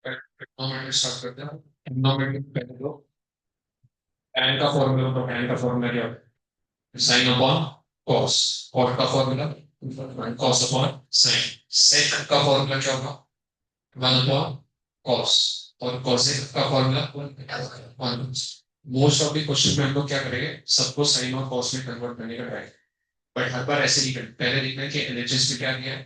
Trigonometry start करते हैं। Trigonometry पहले तो tan का फॉर्मूला, तो tan का फॉर्मूला क्या होता है? Sine upon cos. कॉट का फॉर्मूला कॉस अपॉन साइन। सेक का फॉर्मूला क्या होगा? 1 अपॉन कॉस। और कॉसेक का formula 1। Most of the question में हम लोग क्या करेंगे, सबको साइन और कॉस में कन्वर्ट करने का ट्राई। बट हर बार ऐसे नहीं करें, पहले देखना है कि एलएचएस में क्या दिया है,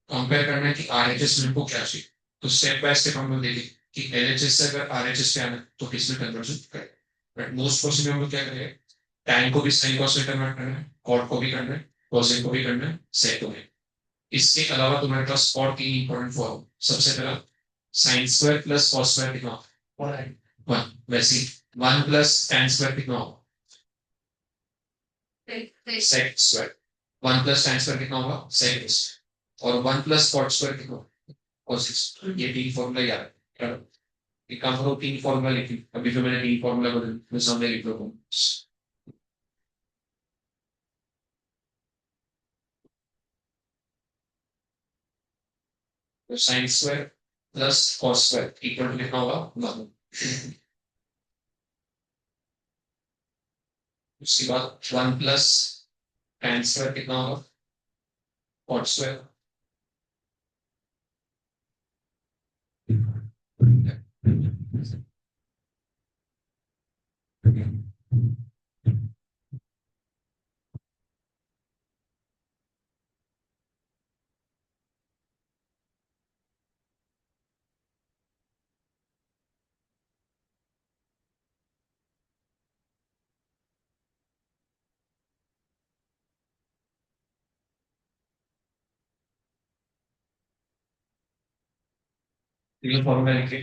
कंपेयर करना है कि आरएचएस में हमको क्या चाहिए। तो स्टेप बाय स्टेप हम लोग देखेंगे कि एलएचएस से अगर आरएचएस पे आना है तो किसमें कन्वर्जन करें। बट मोस्ट क्वेश्चन में हम लोग क्या करेंगे, टैन को भी साइन कॉस में कन्वर्ट करना है, कॉट को भी करना है, कोसेक को भी करना है, सेक को भी। इसके अलावा तुम्हारे पास और तीन इंपॉर्टेंट फॉर्म। सबसे पहला sign square plus cos square कितना होगा? 1। वैसे 1 प्लस टैन स्क्वायर कितना होगा? Sec square. 1 plus tan square कितना होगा? Sec square. और 1 प्लस कॉट स्क्वायर कितना होगा? कोसेक। ये तीन फॉर्मूला याद है। एक काम करो, तीन फॉर्मूला लिखी, अभी जो मैंने तीन फॉर्मूला बदल मैं सामने लिख लो। तो sine square plus cos square equal to कितना होगा? 1। उसके बाद 1 प्लस tan स्क्वायर कितना होगा? Cot square. ये फॉर्मूला लिखे।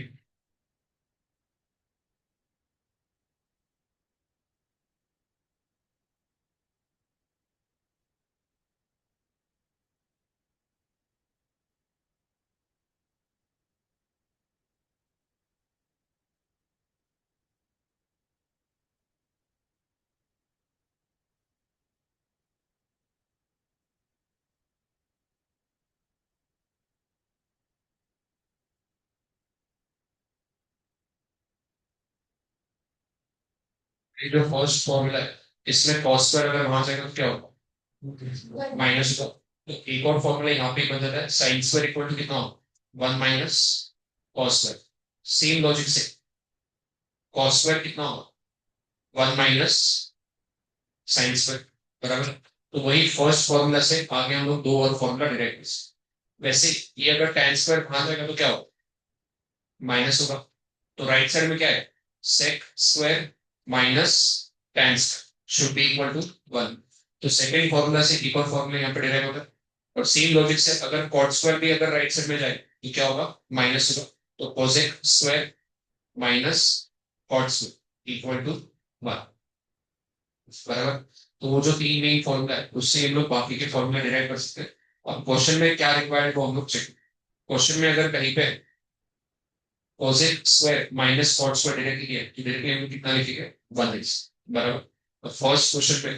ये जो फर्स्ट फॉर्मूला है, इसमें कॉस स्क्वायर अगर वहां जाएगा तो क्या होगा? माइनस होगा। तो एक और फॉर्मूला यहाँ पे बन जाता है, साइन स्क्वायर इक्वल टू कितना होगा? 1 minus cos square. Same logic से कॉस स्क्वायर कितना होगा? 1 माइनस साइन स्क्वायर। बराबर। तो वही फर्स्ट फॉर्मूला से आगे हम लोग दो और फॉर्मूला डिराइव कर सकते हैं। वैसे ये अगर tan स्क्वायर वहां जाएगा तो क्या होगा? माइनस होगा। तो राइट साइड में क्या है? Sec square minus tan square should be equal to 1। तो सेकंड फॉर्मूला से एक और फॉर्मूला यहाँ पे डिराइव होगा। और सेम लॉजिक से अगर कॉट स्क्वायर भी अगर राइट साइड में जाए तो क्या होगा? माइनस होगा। तो cosec square minus cot square equal to 1। बराबर। तो वो जो तीन मेन फॉर्मूला है उससे हम लोग बाकी के फॉर्मूला डिराइव कर सकते हैं। और क्वेश्चन में क्या रिक्वायर्ड वो हम लोग चेक। क्वेश्चन में अगर कहीं पे cosec square minus cot square directly है तो डायरेक्टली हम कितना लिखेंगे? 1 बराबर। तो फर्स्ट क्वेश्चन पे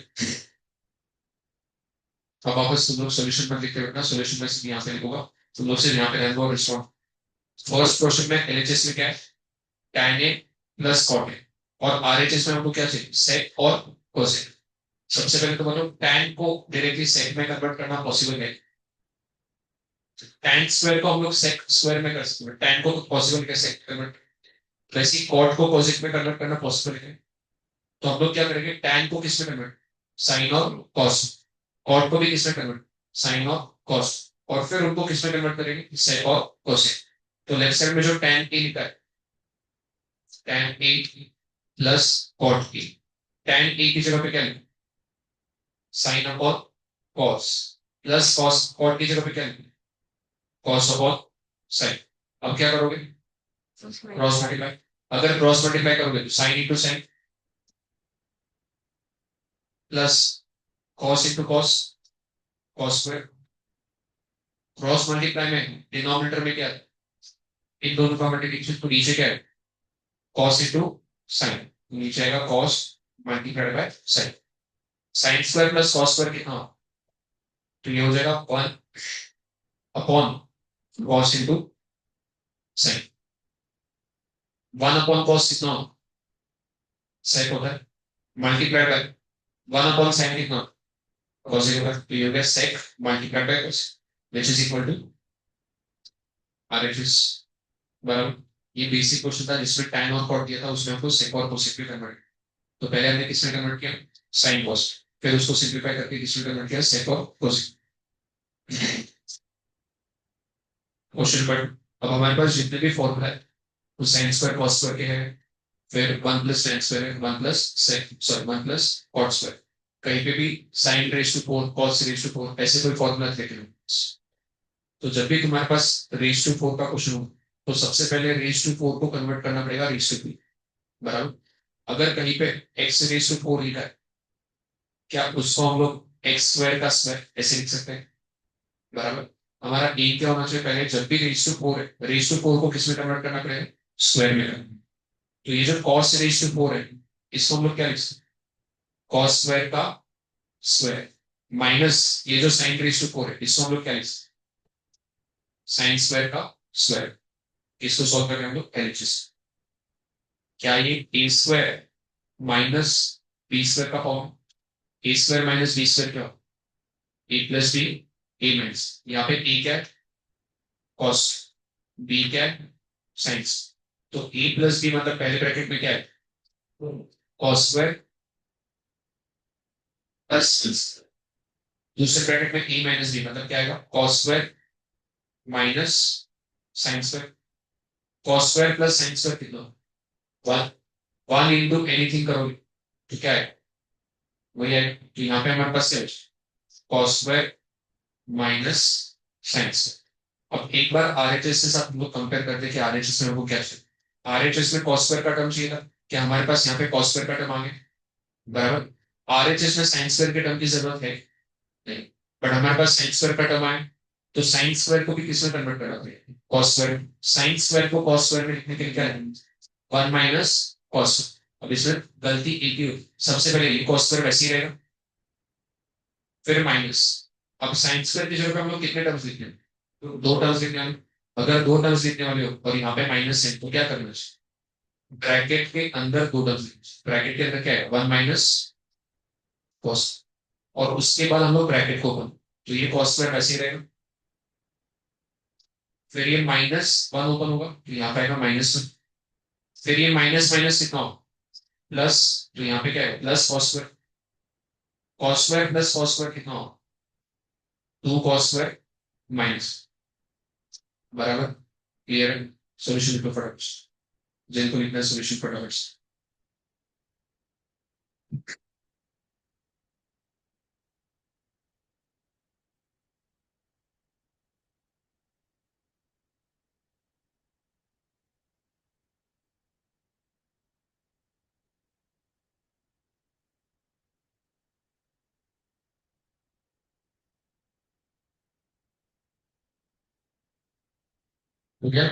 अब वापस तुम लोग सोल्यूशन पर लिखते रखना, सोल्यूशन में सिर्फ यहाँ पे लिखूंगा, तुम लोग सिर्फ यहाँ पे रहना और रिस्पॉन्ड। फर्स्ट क्वेश्चन में एलएचएस में क्या है? tan A plus cot A. और आरएचएस में हमको क्या चाहिए? सेक और कोसेक। सबसे पहले तो बोलो tan को डायरेक्टली सेक में कन्वर्ट करना पॉसिबल है? tan स्क्वायर को हम लोग सेक स्क्वायर में कर सकते हैं, tan को पॉसिबल कैसे कन्वर्ट? वैसे ही कॉट को कोसेक में कन्वर्ट करना पॉसिबल है। तो हम लोग क्या करेंगे, tan को किस में कन्वर्ट? साइन और कॉस। कॉट को भी किस में कन्वर्ट? साइन और कॉस। और फिर उनको किस में कन्वर्ट करेंगे? सेक और कोसेक। तो लेफ्ट साइड में जो tan ए लिखा है, tan A plus cot A. tan A की जगह पे क्या लिखा? Sine upon cos plus cos. Cot की जगह पे क्या लिखा? Cos upon sine. अब क्या करोगे? Cross multiply. अगर क्रॉस मल्टीप्लाई करोगे तो sine into sine plus cos into cos, cos square. Cross multiply में डिनोमिनेटर में क्या है? इन दोनों का मल्टीप्लिकेशन। तो नीचे क्या है? Cos into sine. नीचे आएगा cos multiplied by sine. Sine square plus cos square कितना हो? तो ये हो जाएगा 1 upon cos into sine. One upon cos कितना सेक होता है multiply by one upon sine कितना कॉस होगा तो ये हो गया sec multiply by cos which is equal to RHS बराबर। ये बेसिक क्वेश्चन था जिसमें tan और cot दिया था उसमें हमको sec और cosec में कन्वर्ट तो पहले हमने किसमें कन्वर्ट किया sin cos फिर उसको सिंपलीफाई करके किसमें कन्वर्ट किया sec और cosec। क्वेश्चन पर अब हमारे पास जितने भी फॉर्मूला है वो sin स्क्वायर cos स्क्वायर के हैं फिर वन प्लस tan स्क्वायर है one plus sec sorry one plus cot square कहीं पे भी sin raise to 4 cos raise to 4 ऐसे कोई फॉर्मूला लेके लो तो जब भी तुम्हारे पास रेज टू 4 का क्वेश्चन हो तो सबसे पहले रेज टू 4 को कन्वर्ट करना पड़ेगा रेज टू 3 बराबर। अगर कहीं पे x रेज टू 4 लिखा है क्या उसको हम लोग एक्स स्क्वायर का स्क्वायर ऐसे लिख सकते हैं बराबर। हमारा एम क्या होना चाहिए पहले जब भी रेज टू 4 है रेज टू 4 को किस में कन्वर्ट करना पड़ेगा स्क्वायर में करना। तो ये जो cos रेज टू 4 है इसको हम लोग क्या लिख सकते हैं cos स्क्वायर का स्क्वायर माइनस ये जो sin रेज टू 4 है इसको हम लोग क्या लिख सकते हैं sin स्क्वायर का स्क्वायर। इसको सॉल्व करके हम लोग एलएचएस क्या ये ए स्क्वायर माइनस बी स्क्वायर का फॉर्म ए स्क्वायर माइनस बी स्क्वायर क्या A plus B A minus यहाँ पे ए क्या है कॉस बी क्या है साइंस तो ए प्लस बी मतलब पहले ब्रैकेट में क्या है कॉस स्क्वायर प्लस दूसरे ब्रैकेट में ए माइनस बी मतलब क्या आएगा cos square minus sine square cos square plus sine square कितना वन वन इंटू एनीथिंग करोगे तो क्या है वही है तो यहाँ पे हमारे पास क्या है cos square minus sine square. अब एक बार आरएचएस के साथ हम लोग कंपेयर करते हैं कि आरएचएस में वो क्या चाहिए आरएचएस में कॉस स्क्वायर का टर्म चाहिए था क्या हमारे पास यहाँ पे कॉस स्क्वायर का टर्म आ गया बराबर। आरएचएस में साइन स्क्वायर के टर्म की जरूरत है नहीं बट हमारे पास साइन स्क्वायर का टर्म आए तो साइन स्क्वायर को भी किसमें कन्वर्ट करना पड़ेगा कॉस स्क्वायर साइन स्क्वायर को कॉस स्क्वायर में लिखने के लिए क्या है वन माइनस कॉस। अब इसमें गलती एक ही होगी सबसे पहले ये कॉस स्क्वायर वैसे ही रहेगा फिर माइनस अब साइन स्क्वायर की जगह पे हम लोग कितने टर्म्स लिखने हैं तो दो टर्म्स लिखने वाले अगर दो टर्म्स लिखने वाले हो और यहाँ पे माइनस है तो क्या करना चाहिए ब्रैकेट के अंदर दो टर्म्स लिखना ब्रैकेट के अंदर क्या है वन माइनस कॉस और उसके बाद हम लोग ब्रैकेट को बंद तो ये कॉस स्क्वायर वैसे ही रहेगा फिर ये माइनस वन ओपन होगा तो यहाँ पे आएगा माइनस वन फिर ये माइनस माइनस कितना हो प्लस तो यहाँ पे क्या है plus cos square plus cos square कितना हो टू कॉस स्क्वायर माइनस बराबर क्लियर है। सोल्यूशन लिखो फटाफट जिनको लिखना है सोल्यूशन फटाफट हो गया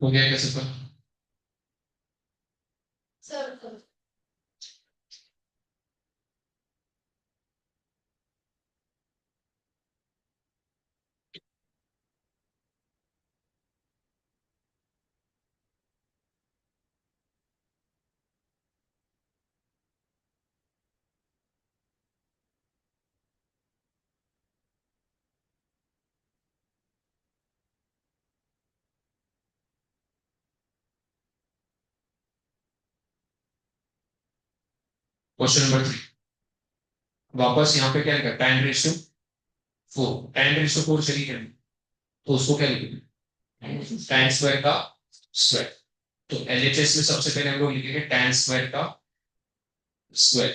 हो गया कैसे पर क्वेश्चन नंबर 3 वापस यहाँ पे क्या लिखा tan raise to 4 tan raise to 4 चली गई तो उसको क्या लिखेंगे tan स्क्वायर का स्क्वायर तो एलएचएस में सबसे पहले हम लोग लिखेंगे tan स्क्वायर का स्क्वायर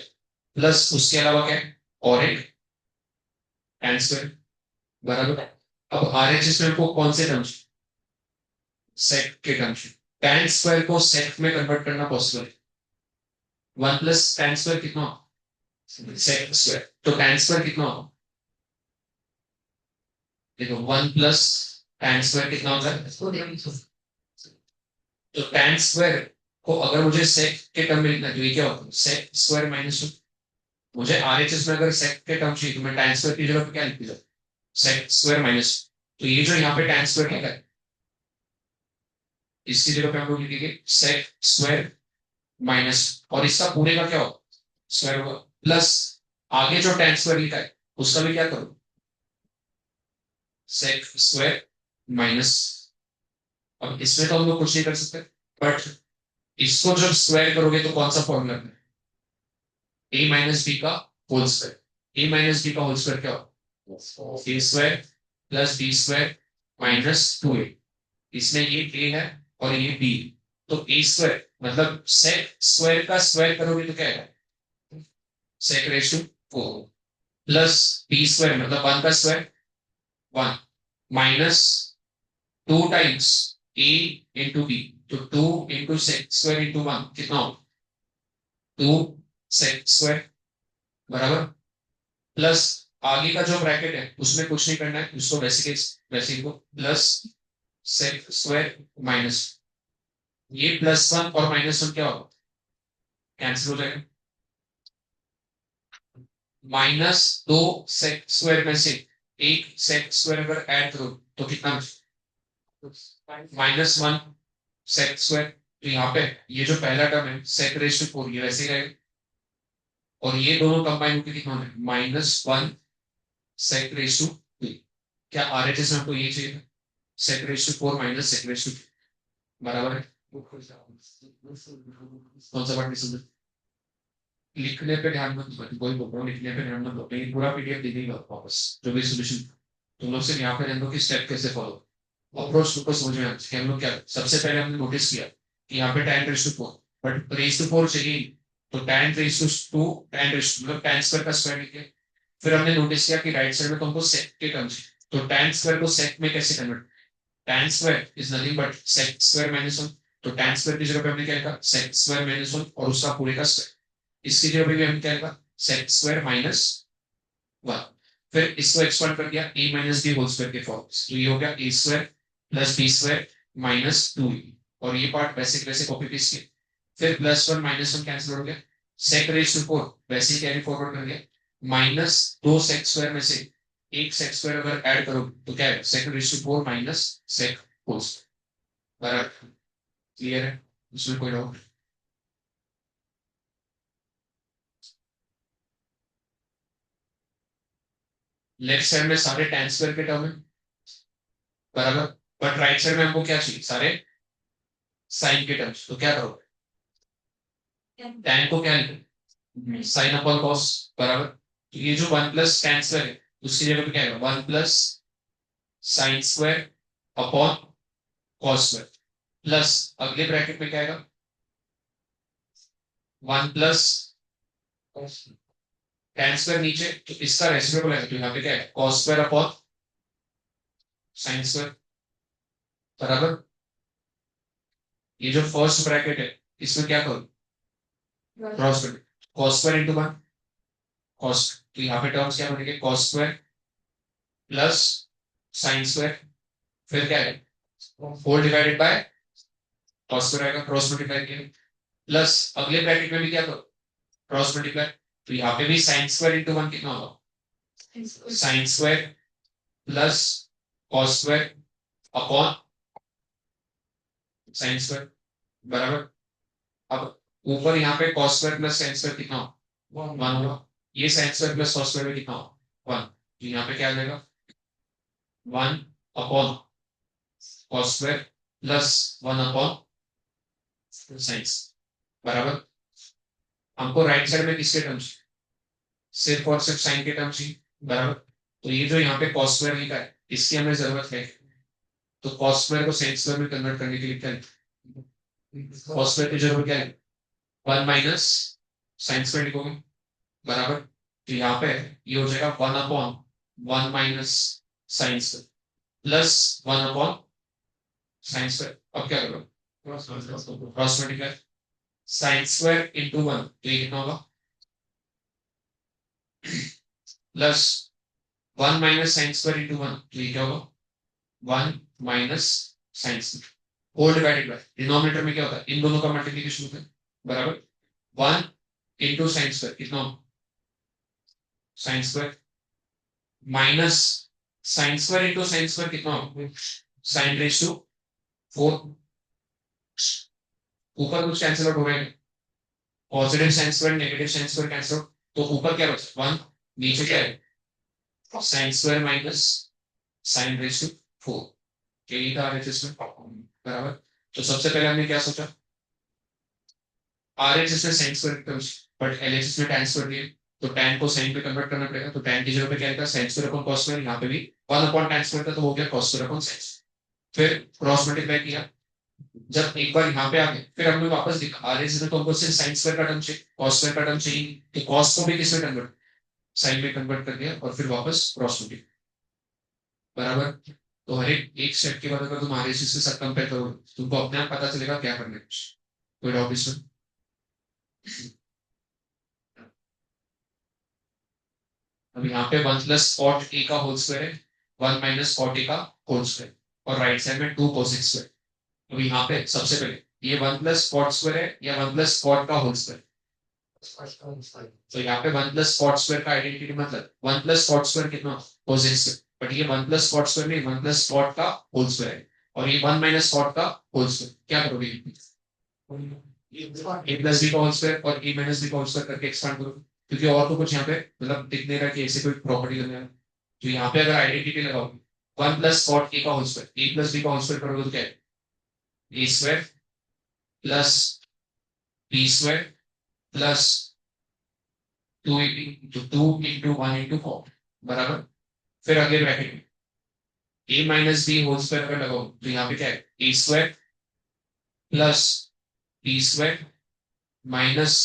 प्लस उसके अलावा क्या है और एक tan स्क्वायर बराबर। अब आरएचएस में हमको कौन से टर्म्स सेक के टर्म्स tan स्क्वायर को सेक में कन्वर्ट करना पॉसिबल है वन प्लस tan स्क्वायर कितना सेक स्क्वायर तो tan स्क्वायर कितना हो देखो वन प्लस tan स्क्वायर कितना होता है? तो tan स्क्वायर को अगर मुझे sec के टर्म में लिखना है तो ये क्या होता है? sec square minus 1। मुझे आरएचएस में अगर sec के टर्म चाहिए तो मैं tan स्क्वायर की जगह पे क्या लिख दूं? sec square minus. तो ये जो यहाँ पे tan स्क्वायर लिखा है इसकी जगह पे हम लोग लिखेंगे sec स्क्वायर माइनस, और इसका पूरे का क्या होगा? स्क्वायर होगा, प्लस आगे जो tan स्क्वायर लिखा है उसका भी क्या करूं? sec square minus. अब इसमें तो हम लोग कुछ नहीं कर सकते, बट इसको जब स्क्वायर करोगे तो कौन सा फॉर्मूला है? ए माइनस बी का whole square. A minus B का होल स्क्वायर क्या होगा? A square plus B square minus 2a। इसमें ये a है और ये b। तो ए स्क्वायर मतलब सेक स्क्वायर का स्क्वायर करोगे तो क्या है? Sec raise to 4 plus B square मतलब 1 का square 1 minus 2 times a into B. तो 2 इंटू सेक स्क्वायर इंटू 1 कितना होगा? 2 सेक स्क्वायर बराबर, प्लस आगे का जो ब्रैकेट है उसमें कुछ नहीं करना है, उसको वैसे के वैसे को प्लस सेक स्क्वायर माइनस। ये +1 और -1 क्या होगा? कैंसिल हो जाएगा। -2 सेक स्क्वायर में से एक सेक स्क्वायर अगर ऐड करो तो कितना? -1 सेक स्क्वायर। तो यहाँ पे ये जो पहला टर्म है सेक रेस टू 4 ये वैसे ही रहेगा, और ये दोनों कंबाइन होकर कितना है? -1 सेक रेस टू 3। क्या आरएचएस में हमको ये चाहिए? Sec raise to 4 minus sec raise to बराबर है कौन सा पार्ट नहीं समझ? लिखने पे ध्यान मत दो, कोई बोल रहा हूँ लिखने पे ध्यान मत दो, लेकिन पूरा पीडीएफ दे देगा वापस जो भी सॉल्यूशन। तुम लोग सिर्फ यहाँ पे ध्यान दो कि स्टेप कैसे फॉलो, अप्रोच को समझ में आना चाहिए। हम लोग क्या सबसे पहले हमने नोटिस किया कि यहाँ पे tan raise to 4, but raise to 4 चाहिए, तो tan raise to 2 tan raise मतलब tan स्क्वायर का स्क्वायर लिखे। फिर हमने नोटिस किया कि राइट साइड में तो हमको सेक के टर्म चाहिए, तो tan स्क्वायर को सेक में कैसे convert? tan square is nothing but sec square minus 1। तो tan स्क्वायर की जगह पे हमने क्या लिखा? सेक स्क्वायर माइनस 1 और उसका पूरे का स्क्वायर। इसकी जगह पे भी हमने क्या लिखा? Sec square minus 1। फिर इसको एक्सपांड कर दिया a minus B whole square के फॉर्म, तो ये हो गया a square plus B square minus 2, और ये पार्ट वैसे के वैसे कॉपी पेस्ट किया। फिर +1 -1 कैंसिल हो गया, सेक रेस टू 4 वैसे ही कैरी फॉरवर्ड कर दिया, -2 सेक स्क्वायर में से एक सेक स्क्वायर अगर ऐड करो तो क्या है? Sec raise to 4 minus sec whole square बराबर। क्लियर है? उसमें कोई डाउट? लेफ्ट साइड में सारे tan स्क्वायर के टर्म है बराबर, बट राइट साइड में हमको क्या चाहिए? सारे साइन के टर्म्स। तो क्या करोगे? tan को क्या लिखो? साइन अपॉन कॉस बराबर। तो ये जो 1 प्लस tan स्क्वायर है उसकी जगह पे क्या है? 1 plus sine square upon cos square, plus अगले ब्रैकेट में क्या आएगा? 1 प्लस tan स्क्वायर नीचे, तो इसका रेसिप्रोकल है तो यहाँ पे क्या है? Cos square upon sine square बराबर। ये जो फर्स्ट ब्रैकेट है इसमें क्या करो? क्रॉस कर, कॉस स्क्वायर इंटू 1 कॉस। तो यहाँ पे टर्म्स क्या बनेंगे? Cos square plus sine square, फिर क्या है? Whole divided by cos square आएगा, क्रॉस मल्टीप्लाई किया, प्लस अगले ब्रैकेट में भी क्या करो? Cross multiply. तो यहाँ पे भी साइन स्क्वायर इंटू 1 कितना होगा? Sine square plus cos square upon sine square बराबर। अब ऊपर यहाँ पे cos square plus sine square कितना हो? 1 होगा। ये sign square plus cos square में कितना हो? 1। तो यहाँ पे क्या आ जाएगा? 1 upon cos square plus 1 upon science बराबर। हमको राइट साइड में किसके टर्म्स? सिर्फ और सिर्फ साइन के टर्म्स ही बराबर। तो ये जो यहाँ पे कॉस स्क्वायर लिखा है इसकी हमें जरूरत है, तो कॉस स्क्वायर को साइन स्क्वायर में कन्वर्ट करने के लिए क्या है? कॉस स्क्वायर की जरूरत क्या है? 1 माइनस साइन स्क्वायर लिखोगे बराबर। तो यहाँ पे ये हो जाएगा 1 upon 1 minus sine square plus 1 upon sine square. अब क्या करो? Cross multiply, sine square into 1 तो ये कितना होगा? Plus 1 minus sine square into 1 तो ये क्या होगा? 1 minus sine square whole divided by denominator में क्या होता है इन दोनों का मल्टीप्लिकेशन होता है बराबर 1 इंटू साइन स्क्वायर कितना sign square minus sine square into sine square कितना होगा साइन रेस टू 4 ऊपर कुछ कैंसिल आउट हो गए positive sine square negative sine square cancel out तो ऊपर क्या बचा 1 नीचे क्या है sine square minus sine raise to 4 यही था आरएचएस में बराबर तो सबसे पहले हमने क्या सोचा आरएचएस में sin square terms but LHS में tan स्क्वायर दिए तो tan को sin पे कन्वर्ट करना पड़ेगा तो tan की जगह पे क्या आएगा sin square upon cos square यहाँ पे भी 1 अपॉन tan स्क्वायर था तो हो गया cos स्क्वायर अपॉन sin फिर क्रॉस मल्टीप्लाई किया जब एक बार यहाँ पे आ गए फिर हमने वापस देखा आरएचएस में तो हमको सिर्फ sin स्क्वायर का टर्म चाहिए cos स्क्वायर का टर्म चाहिए तो cos को भी किसमें कन्वर्ट sin में कन्वर्ट कर दिया और फिर वापस क्रॉस मल्टीप्लाई बराबर तो हर एक स्टेप के बाद अगर तुम आरएचएस के साथ कंपेयर करोगे तुमको अपने आप पता चलेगा क्या करना है कोई डाउट इसमें अब यहाँ पे 1 प्लस कॉट ए का होल स्क्वायर है 1 माइनस कॉट ए का होल स्क्वायर और राइट साइड में 2 कोसेक स्क्वायर अब यहाँ पे सबसे पहले ये 1 प्लस कॉट स्क्वायर है या 1 प्लस कॉट का होल स्क्वायर तो यहाँ पे 1 प्लस कॉट स्क्वायर का आइडेंटिटी मतलब 1 प्लस कॉट स्क्वायर कितना कोसेक स्क्वायर बट ये 1 प्लस कॉट स्क्वायर नहीं 1 प्लस कॉट का होल स्क्वायर है और ये 1 माइनस कॉट का होल स्क्वायर क्या करोगे ए प्लस बी का होल स्क्वायर और ए माइनस बी का होल स्क्वायर करके एक्सपांड करो क्योंकि और तो कुछ यहाँ पे मतलब दिख नहीं रहा कि ऐसे कोई प्रॉपर्टी करने है तो यहाँ पे अगर आइडेंटिटी लगाओगे 1 प्लस कॉट ए का whole square A plus B का होल स्क्वायर करोगे तो क्या है A square plus B square plus 2 into 1 into 4 बराबर फिर अगले ब्रैकेट में A minus B whole square अगर लगाओ तो यहाँ पे क्या है A square plus B square minus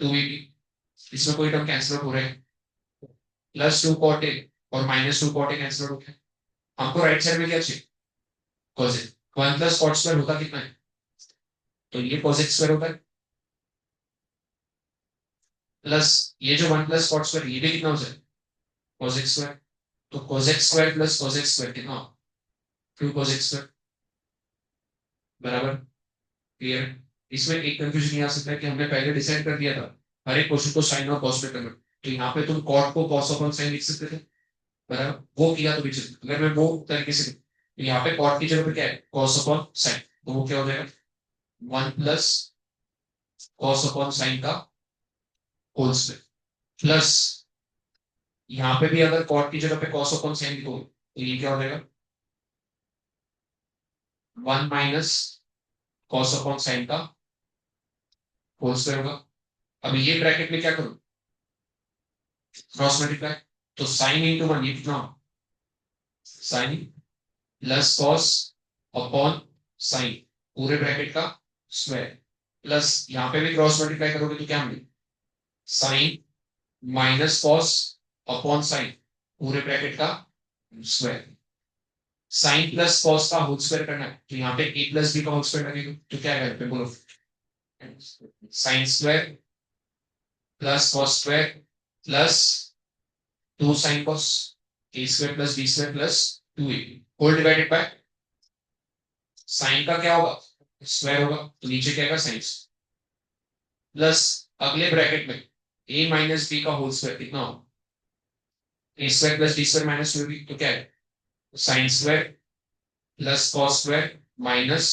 2ab इसमें कोई टर्म कैंसिल आउट हो रहा है प्लस 2 कॉट ए और minus 2 cot A cancel out हो गया हमको राइट साइड में क्या चाहिए कोसेक 1 प्लस कॉट स्क्वायर होता कितना है तो ये कोसेक स्क्वायर होता है प्लस ये जो 1 प्लस कॉट स्क्वायर ये भी कितना हो जाए कोसेक स्क्वायर तो cosec square plus cosec square कितना 2 कोसेक स्क्वायर बराबर क्लियर इसमें एक कंफ्यूजन ये आ सकता है कि हमने पहले डिसाइड कर दिया था हर एक क्वेश्चन को साइन और कॉस में कन्वर्ट तो यहाँ पे तुम कॉट को कॉस अपॉन साइन लिख सकते थे बराबर वो किया तो भी चलता अगर मैं वो तरीके से तो यहाँ पे कॉट की जगह पे क्या है कॉस अपॉन साइन तो वो क्या हो जाएगा 1 प्लस कॉस अपॉन साइन का होल स्क्वायर प्लस यहाँ पे भी अगर कॉट की जगह पे कॉस अपॉन साइन लिखोगे तो ये क्या हो जाएगा 1 माइनस कॉस अपॉन साइन का होल स्क्वायर होगा अब ये ब्रैकेट में क्या करूं क्रॉस मल्टीप्लाई तो साइन इंटू 1 ये कितना sine plus cos upon sine पूरे ब्रैकेट का स्क्वायर प्लस यहाँ पे भी क्रॉस मल्टीप्लाई करोगे तो क्या मिलेगा sine minus cos upon sine पूरे ब्रैकेट का स्क्वायर साइन प्लस कॉस का होल स्क्वायर करना है तो यहाँ पे ए प्लस बी का होल स्क्वायर लगेगा तो क्या है पे बोलो sine square plus cos square plus 2 sine cos A square plus B square plus 2a whole divided by sine का क्या होगा स्क्वायर होगा तो नीचे क्या आएगा साइन प्लस अगले ब्रैकेट में a माइनस बी का होल स्क्वायर कितना होगा A square plus B square minus 2b तो क्या है sine square plus cos square minus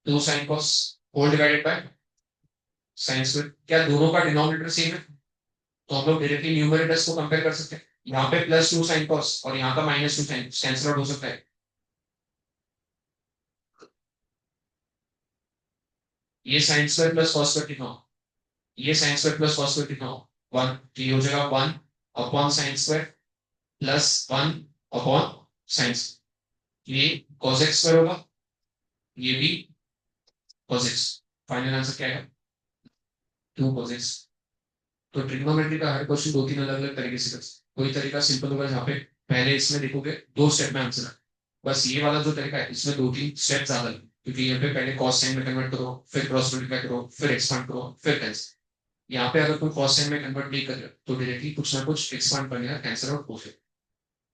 2 sine cos whole divided by sine square क्या दोनों का डिनोमिनेटर सेम है तो हम लोग डायरेक्टली न्यूमरेटर्स को कंपेयर कर सकते हैं यहाँ पे प्लस 2 साइन कॉस और यहाँ का माइनस 2 साइन कैंसिल आउट हो सकता है ये sign square plus cos square कितना ये sign square plus cos square कितना 1 तो ये हो जाएगा 1 upon sine square plus 1 upon sign ये cos x स्क्वायर होगा ये भी cos x फाइनल आंसर क्या है 2 cos x तो ट्रिग्नोमेट्री का हर क्वेश्चन 2-3 अलग अलग तरीके से कर कोई तरीका सिंपल होगा जहाँ पे पहले इसमें देखोगे 2 स्टेप में आंसर है बस ये वाला जो तरीका है इसमें 2-3 स्टेप ज्यादा है क्योंकि यहाँ पे पहले कॉस साइन में कन्वर्ट करो फिर क्रॉस मल्टीप्लाई करो फिर एक्सपांड करो फिर कैंसिल यहाँ पे अगर कोई कॉस साइन में कन्वर्ट नहीं कर रहे तो डायरेक्टली कुछ ना कुछ एक्सपांड करने का कैंसिल आउट हो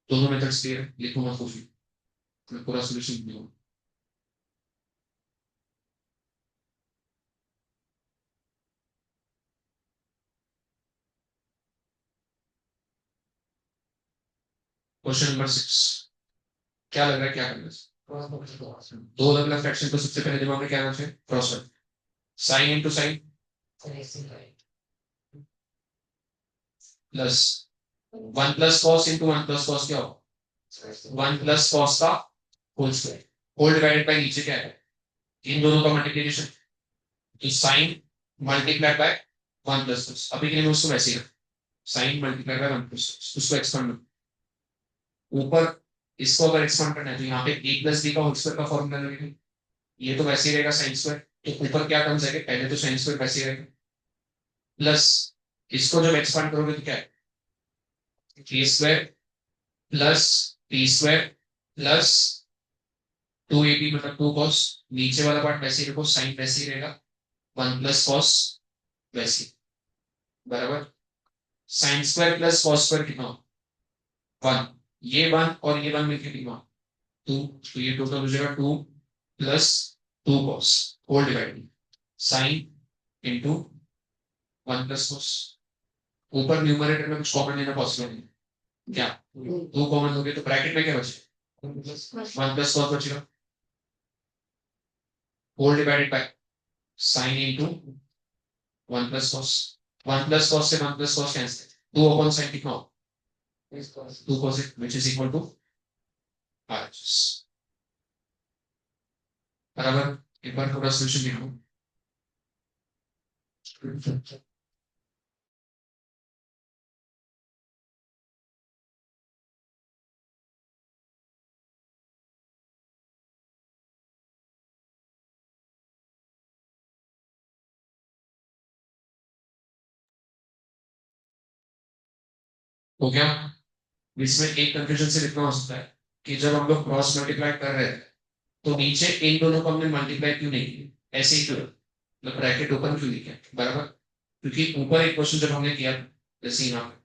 दोनों मेथड्स क्लियर लिखो मत कुछ मैं पूरा सोल्यूशन दूंगा। क्वेश्चन नंबर 6, क्या लग रहा है, क्या करना है? दो अलग अलग फ्रैक्शन को सबसे पहले दिमाग में क्या आना चाहिए? Cross word. Sine into sine plus 1 plus cos into 1 plus cos क्या होगा? 1 प्लस कॉस का whole square, whole divided by नीचे क्या है? इन दोनों का मल्टीप्लीकेशन, तो साइन मल्टीप्लाइड बाय 1 प्लस, अभी के लिए मैं उसको वैसे ही रखूं, साइन मल्टीप्लाइड बाय 1 प्लस, उसको एक्सपांड ऊपर, इसको अगर एक्सपांड करना है तो यहाँ पे ए प्लस बी का होल स्क्वायर का फॉर्मूला लगेगा, ये तो वैसे ही रहेगा साइन स्क्वायर, तो ऊपर क्या टर्म्स आएंगे? पहले तो साइन स्क्वायर वैसे ही रहेगा, प्लस इसको जब एक्सपांड करोगे तो क्या है? A square plus B square plus 2ab मतलब 2 cos, नीचे वाला पार्ट वैसे ही रखो, साइन वैसे ही रहेगा, 1 प्लस कॉस वैसे ही, बराबर। Sin square plus cos square कितना? 1, ये 1 और ये 1 मिलकर कितना? 2, तो ये टोटल हो जाएगा 2 plus 2 cos whole divide sine into 1 plus cos. ऊपर न्यूमरेटर में कुछ कॉमन लेना पॉसिबल नहीं, क्या 2 कॉमन लोगे तो ब्रैकेट में क्या बचेगा? 1 प्लस कॉस बचेगा, whole divided by sine into 1 plus cos. 1 plus cos से 1 plus cos cancel, 2 upon sine कितना हो? 2 cos it, which is equal to RHS, बराबर। एक बार थोड़ा सोल्यूशन लिखो। हो गया? इसमें एक कंफ्यूजन से लिखना हो सकता है कि जब हम लोग क्रॉस मल्टीप्लाई कर रहे हैं तो नीचे इन दोनों को हमने मल्टीप्लाई क्यों नहीं किया, ऐसे ही क्यों, मतलब ब्रैकेट ओपन क्यों नहीं किया, बराबर। क्योंकि ऊपर एक क्वेश्चन जब हमने किया, जैसे यहाँ पे,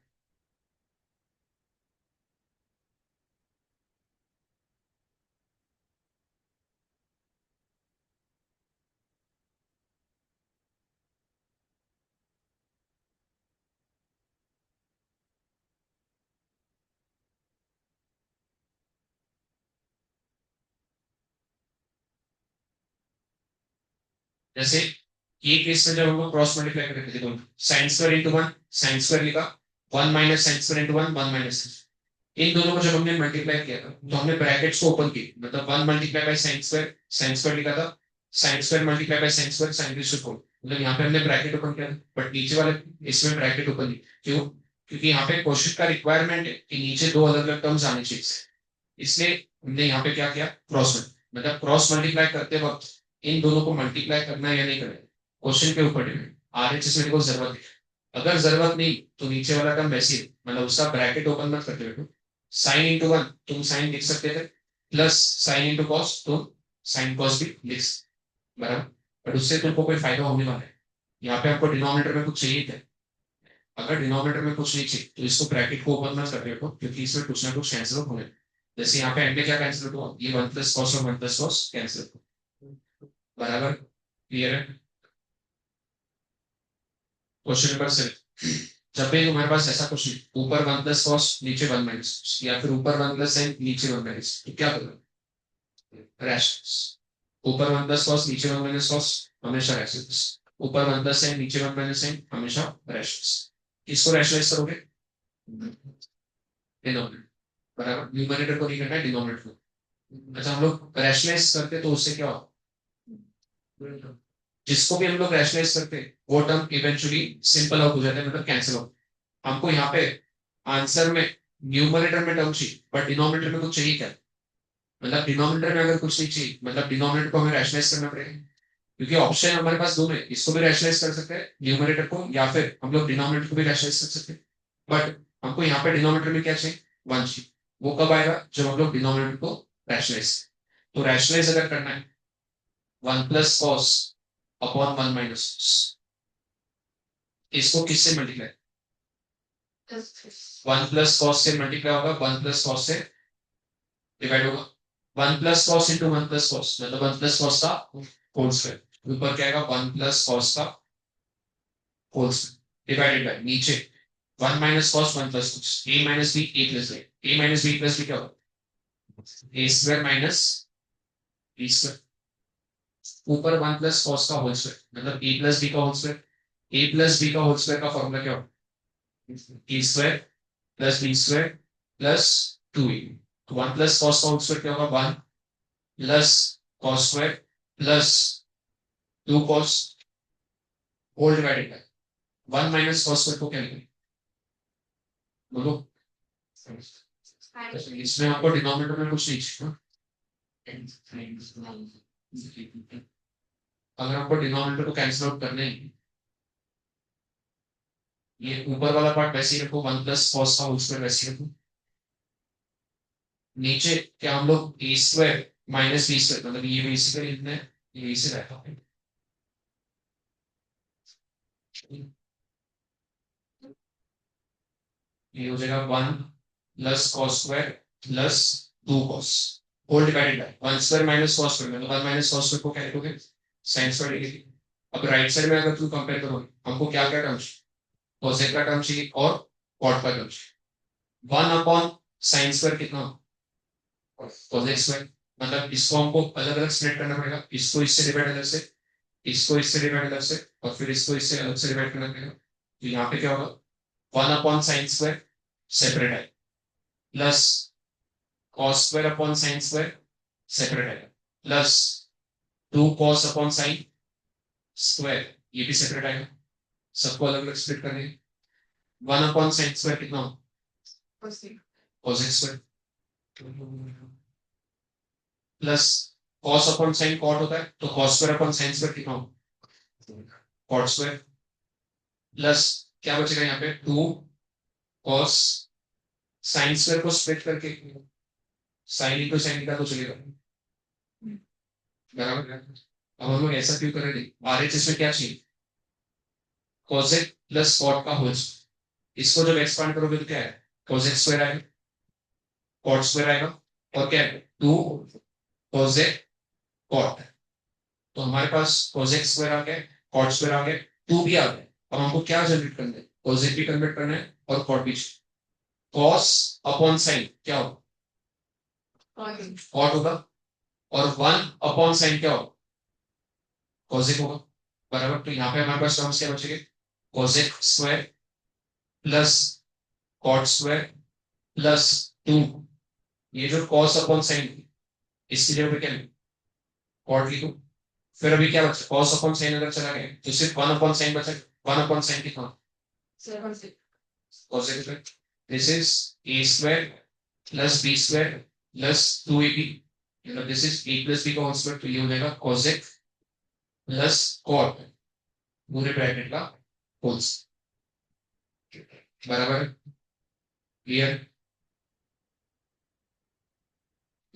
जैसे ये केस में जब हम लोग क्रॉस मल्टीप्लाई करते थे, देखो sine square into 1 sine square लिखा, 1 minus sine square into 1 1 minus, इन दोनों को जब हमने मल्टीप्लाई किया था तो हमने ब्रैकेट्स को ओपन किए, मतलब 1 मल्टीप्लाई बाय साइन स्क्वायर लिखा था, sine square multiply by sine square sine raise to 4, मतलब यहाँ पे हमने ब्रैकेट ओपन किया था, बट नीचे वाले इसमें ब्रैकेट ओपन नहीं, क्यों? क्योंकि यहाँ पे क्वेश्चन का रिक्वायरमेंट है कि नीचे दो अलग अलग टर्म्स आने चाहिए, इसलिए हमने यहाँ पे क्या किया, क्रॉस, मतलब क्रॉस मल्टीप्लाई करते वक्त इन दोनों को मल्टीप्लाई करना है या नहीं करना, क्वेश्चन के ऊपर डिपेंड। RHS में को जरूरत है, अगर जरूरत नहीं तो नीचे वाला टर्म वैसे ही, मतलब उसका ब्रैकेट ओपन मत करते बैठो, साइन इंटू 1 तुम साइन लिख सकते थे, प्लस साइन इंटू कॉस तुम साइन कॉस भी लिख सकते, बराबर। बट उससे तुमको कोई फायदा होने वाला है, यहाँ पे आपको डिनोमिनेटर में कुछ चाहिए था, अगर डिनोमिनेटर में कुछ नहीं चाहिए तो इसको ब्रैकेट को ओपन मत कर रहे हो, क्योंकि इसमें कुछ ना कुछ कैंसिल होने, जैसे यहाँ पे एंड में क्या कैंसिल हुआ, ये 1 प्लस कॉस और 1 प्लस कॉस कैंसिल, बराबर, क्लियर है? क्वेश्चन नंबर 7, जब भी तुम्हारे पास ऐसा कुछ ऊपर 1 प्लस कॉस नीचे 1 माइनस, या फिर ऊपर 1 प्लस साइन नीचे 1 माइनस, तो क्या करोगे? रैशनल्स, ऊपर 1 प्लस कॉस नीचे 1 माइनस कॉस, हमेशा रैशनल्स, ऊपर 1 प्लस साइन नीचे 1 माइनस साइन, हमेशा रैशनल्स। इसको रैशनलाइज करोगे, डिनोमिनेटर, बराबर, न्यूमरेटर को नहीं करना है, डिनोमिनेटर को। अच्छा, हम लोग रैशनलाइज करते तो उससे क्या होता, जिसको भी हम लोग रैशनलाइज करते हैं वो टर्म इवेंचुअली सिंपल आउट हो जाता है, मतलब कैंसिल आउट। हमको यहाँ पे आंसर में न्यूमरेटर में टर्म चाहिए, बट डिनोमिनेटर में कुछ चाहिए क्या, मतलब डिनोमिनेटर में अगर कुछ नहीं चाहिए मतलब डिनोमिनेटर को हमें रैशनलाइज करना पड़ेगा, क्योंकि ऑप्शन हमारे पास दो है, इसको भी रैशनलाइज कर सकते हैं न्यूमरेटर को, या फिर हम लोग डिनोमिनेटर को भी रैशनलाइज कर सकते हैं, बट हमको यहाँ पे डिनोमिनेटर में क्या चाहिए, 1 चाहिए, वो कब आएगा, जब हम लोग डिनोमिनेटर को रैशनलाइज, तो रैशनलाइज अगर करना है 1 प्लस कॉस अपॉन 1 माइनस, इसको किससे मल्टीप्लाई, 1 प्लस कॉस से मल्टीप्लाई होगा, 1 प्लस कॉस से डिवाइड होगा, one plus cos into one plus cos, मतलब वन प्लस कॉस का होल स्क्वायर, ऊपर क्या आएगा वन प्लस कॉस का होल स्क्वायर डिवाइडेड बाय नीचे one minus cos one plus cos, A minus B A plus B, A minus B plus B क्या होगा A square minus B square, ऊपर one plus cos का whole square मतलब A plus B का whole square, A plus B का whole square का formula क्या होगा A square plus B square plus two A, तो वन प्लस कॉस का होल स्क्वायर क्या होगा one plus cos square plus two cos whole divided by one minus cos square को क्या लिखेंगे बोलो, इसमें आपको डिनोमिनेटर में कुछ नहीं चाहिए। अगर आपको डिनोमिनेटर को कैंसिल आउट करना है, ये ऊपर वाला पार्ट वैसे ही रखो वन प्लस कॉस का होल स्क्वायर वैसे ही रखो, नीचे क्या हम लोग ए स्क्वायर माइनस बी स्क्वायर मतलब ये बेसिकली इतना है, ये इसे रहता है ये हो जाएगा one plus cos square plus two cos whole divided by one square minus cos square मतलब वन माइनस कॉस स्क्वायर को क्या लिखोगे साइन स्क्वायर लिखोगे। अब राइट साइड में अगर तुम कंपेयर करोगे हमको क्या क्या टर्म चाहिए कोसेक का टर्म चाहिए और कॉट का टर्म चाहिए, वन अपॉन साइन स्क्वायर कितना कोसेक स्क्वायर, मतलब इसको हमको अलग अलग स्प्लिट करना पड़ेगा, इसको इससे डिवाइड अलग से, इसको इससे डिवाइड अलग से और फिर इसको इससे अलग से डिवाइड करना पड़ेगा, तो यहाँ पे क्या होगा one upon sine square separate है plus cos square upon sine square separate आएगा plus two cos upon sine square ये भी सेपरेट आएगा, सबको अलग अलग स्प्लिट करेंगे, वन अपॉन साइन स्क्वायर कितना हो cosec square plus cos upon sine cot होता है तो cos square upon sine square कितना हो कॉट स्क्वायर प्लस क्या बचेगा यहाँ पे टू कॉस साइन स्क्वायर को स्प्लिट करके साइन इंटू साइन निकाल तो चलेगा बराबर। अब हम लोग ऐसा क्यों करेंगे आरएचएस में क्या चाहिए कोसेक प्लस कॉट का होल, इसको जब एक्सपांड करोगे तो क्या है कोसेक स्क्वायर आएगा कॉट स्क्वायर आएगा और क्या है टू कोसेक कॉट, तो हमारे पास कोसेक स्क्वायर आ गया कॉट स्क्वायर आ गया टू भी आ गया, अब हमको क्या जनरेट करना है कोसेक भी कन्वर्ट करना है और कॉट भी, कॉस अपॉन साइन क्या होगा कॉट होगा और वन अपॉन साइन क्या होगा कोसेक होगा बराबर, तो यहाँ पे हमारे पास टर्म्स क्या बचेंगे cosec square plus cot square plus two, ये जो कॉस अपॉन साइन इसकी जगह पे क्या लिखो कॉट लिखो, फिर अभी क्या बचा कॉस अपॉन साइन अगर चला गया तो सिर्फ वन अपॉन साइन बचा, वन अपॉन साइन कितना cosec square, this is A square plus B square plus two A B, मतलब this is A plus B का होल स्क्वायर, तो ये हो जाएगा कोसेक प्लस कॉट पूरे ब्रैकेट का होल बराबर क्लियर,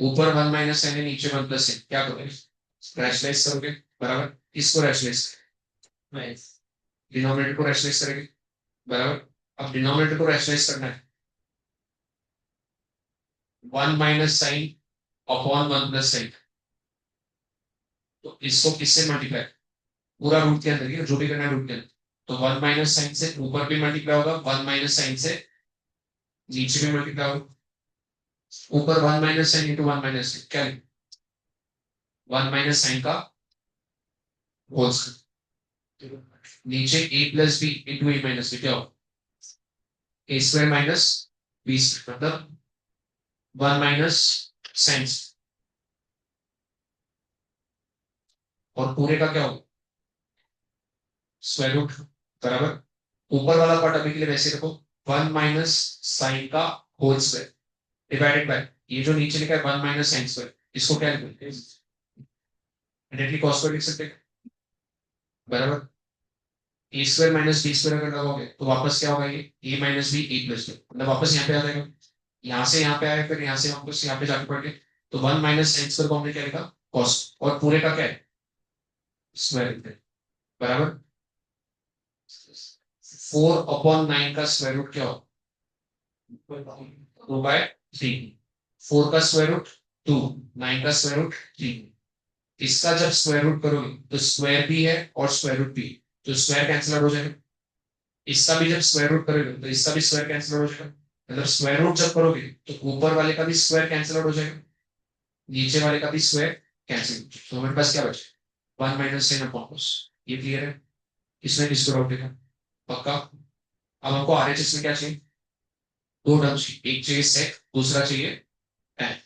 ऊपर वन माइनस साइन है नीचे वन प्लस है, क्या करोगे रैशनलाइज करोगे बराबर, इसको रैशनलाइज डिनोमिनेटर को रैशनलाइज करेंगे बराबर, अब डिनोमिनेटर को रैशनलाइज करना है one minus sine upon one plus sign, तो इसको किससे मल्टीप्लाई पूरा रूट के अंदर जो भी करना है रूट के अंदर, तो वन माइनस साइन से ऊपर भी मल्टीप्लाई होगा वन माइनस साइन से नीचे भी मल्टीप्लाई होगा, ऊपर one minus sine into one minus sine क्या वन माइनस साइन का होल स्क्वायर, नीचे A plus B into A minus B क्या हो A square minus B square मतलब वन माइनस साइन और पूरे का क्या होगा स्क्वायर रूट बराबर, ऊपर वाला पार्ट अभी के लिए वैसे रखो वन माइनस साइन का होल स्क्वायर डिवाइडेड बाय ये जो नीचे लिखा है वन माइनस साइन स्क्वायर, इसको क्या लिखोगे डायरेक्टली कॉस स्क्वायर लिख सकते हैं बराबर, ए स्क्वायर माइनस बी स्क्वायर अगर लगाओगे तो वापस क्या होगा ये A minus B A plus B, मतलब वापस यहाँ पे आ जाएगा, यहाँ से यहाँ पे आए फिर यहाँ से वापस यहाँ पे जाके पढ़ के, तो वन माइनस साइन स्क्वायर को हमने क्या लिखा कॉस और पूरे का क्या है स्क्वायर बराबर, फोर अपॉन नाइन का स्क्वायर रूट क्या हो टू बाय थ्री, फोर का स्क्वायर रूट 2, 9 का स्क्वायर रूट 3। इसका जब स्क्वायर रूट करोगे तो स्क्वायर भी है और स्क्वायर रूट भी है, तो स्क्वायर कैंसिल आउट हो जाएगा। इसका भी जब स्क्वायर रूट करोगे तो इसका भी स्क्वायर कैंसिल आउट हो जाएगा। मतलब स्क्वायर रूट जब करोगे तो ऊपर वाले का भी स्क्वायर कैंसिल आउट हो जाएगा, नीचे वाले का भी स्क्वायर कैंसिल। तो हमारे पास क्या बचे, 1 माइनस साइन अपॉन कॉस। ये क्लियर है, इसमें किसको डाउट है पक्का। अब हमको आरएचएस में क्या चाहिए, दो टर्म चाहिए, एक चाहिए सेक, दूसरा चाहिए tan।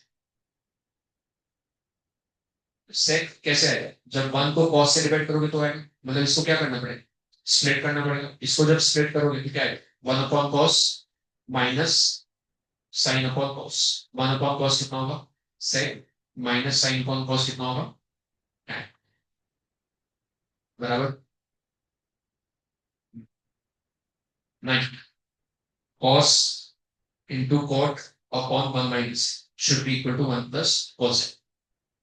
सेक कैसे आएगा, जब वन को कॉस से डिवाइड करोगे तो आएगा, मतलब इसको क्या करना पड़ेगा, स्प्लिट करना पड़ेगा। इसको जब स्प्लिट करोगे तो क्या आएगा, 1 upon cos minus sine upon cos. 1 upon cos कितना होगा sec, minus sine upon cos कितना होगा tan, बराबर। नहीं, cos into cot upon 1 minus should be equal to 1 plus cos.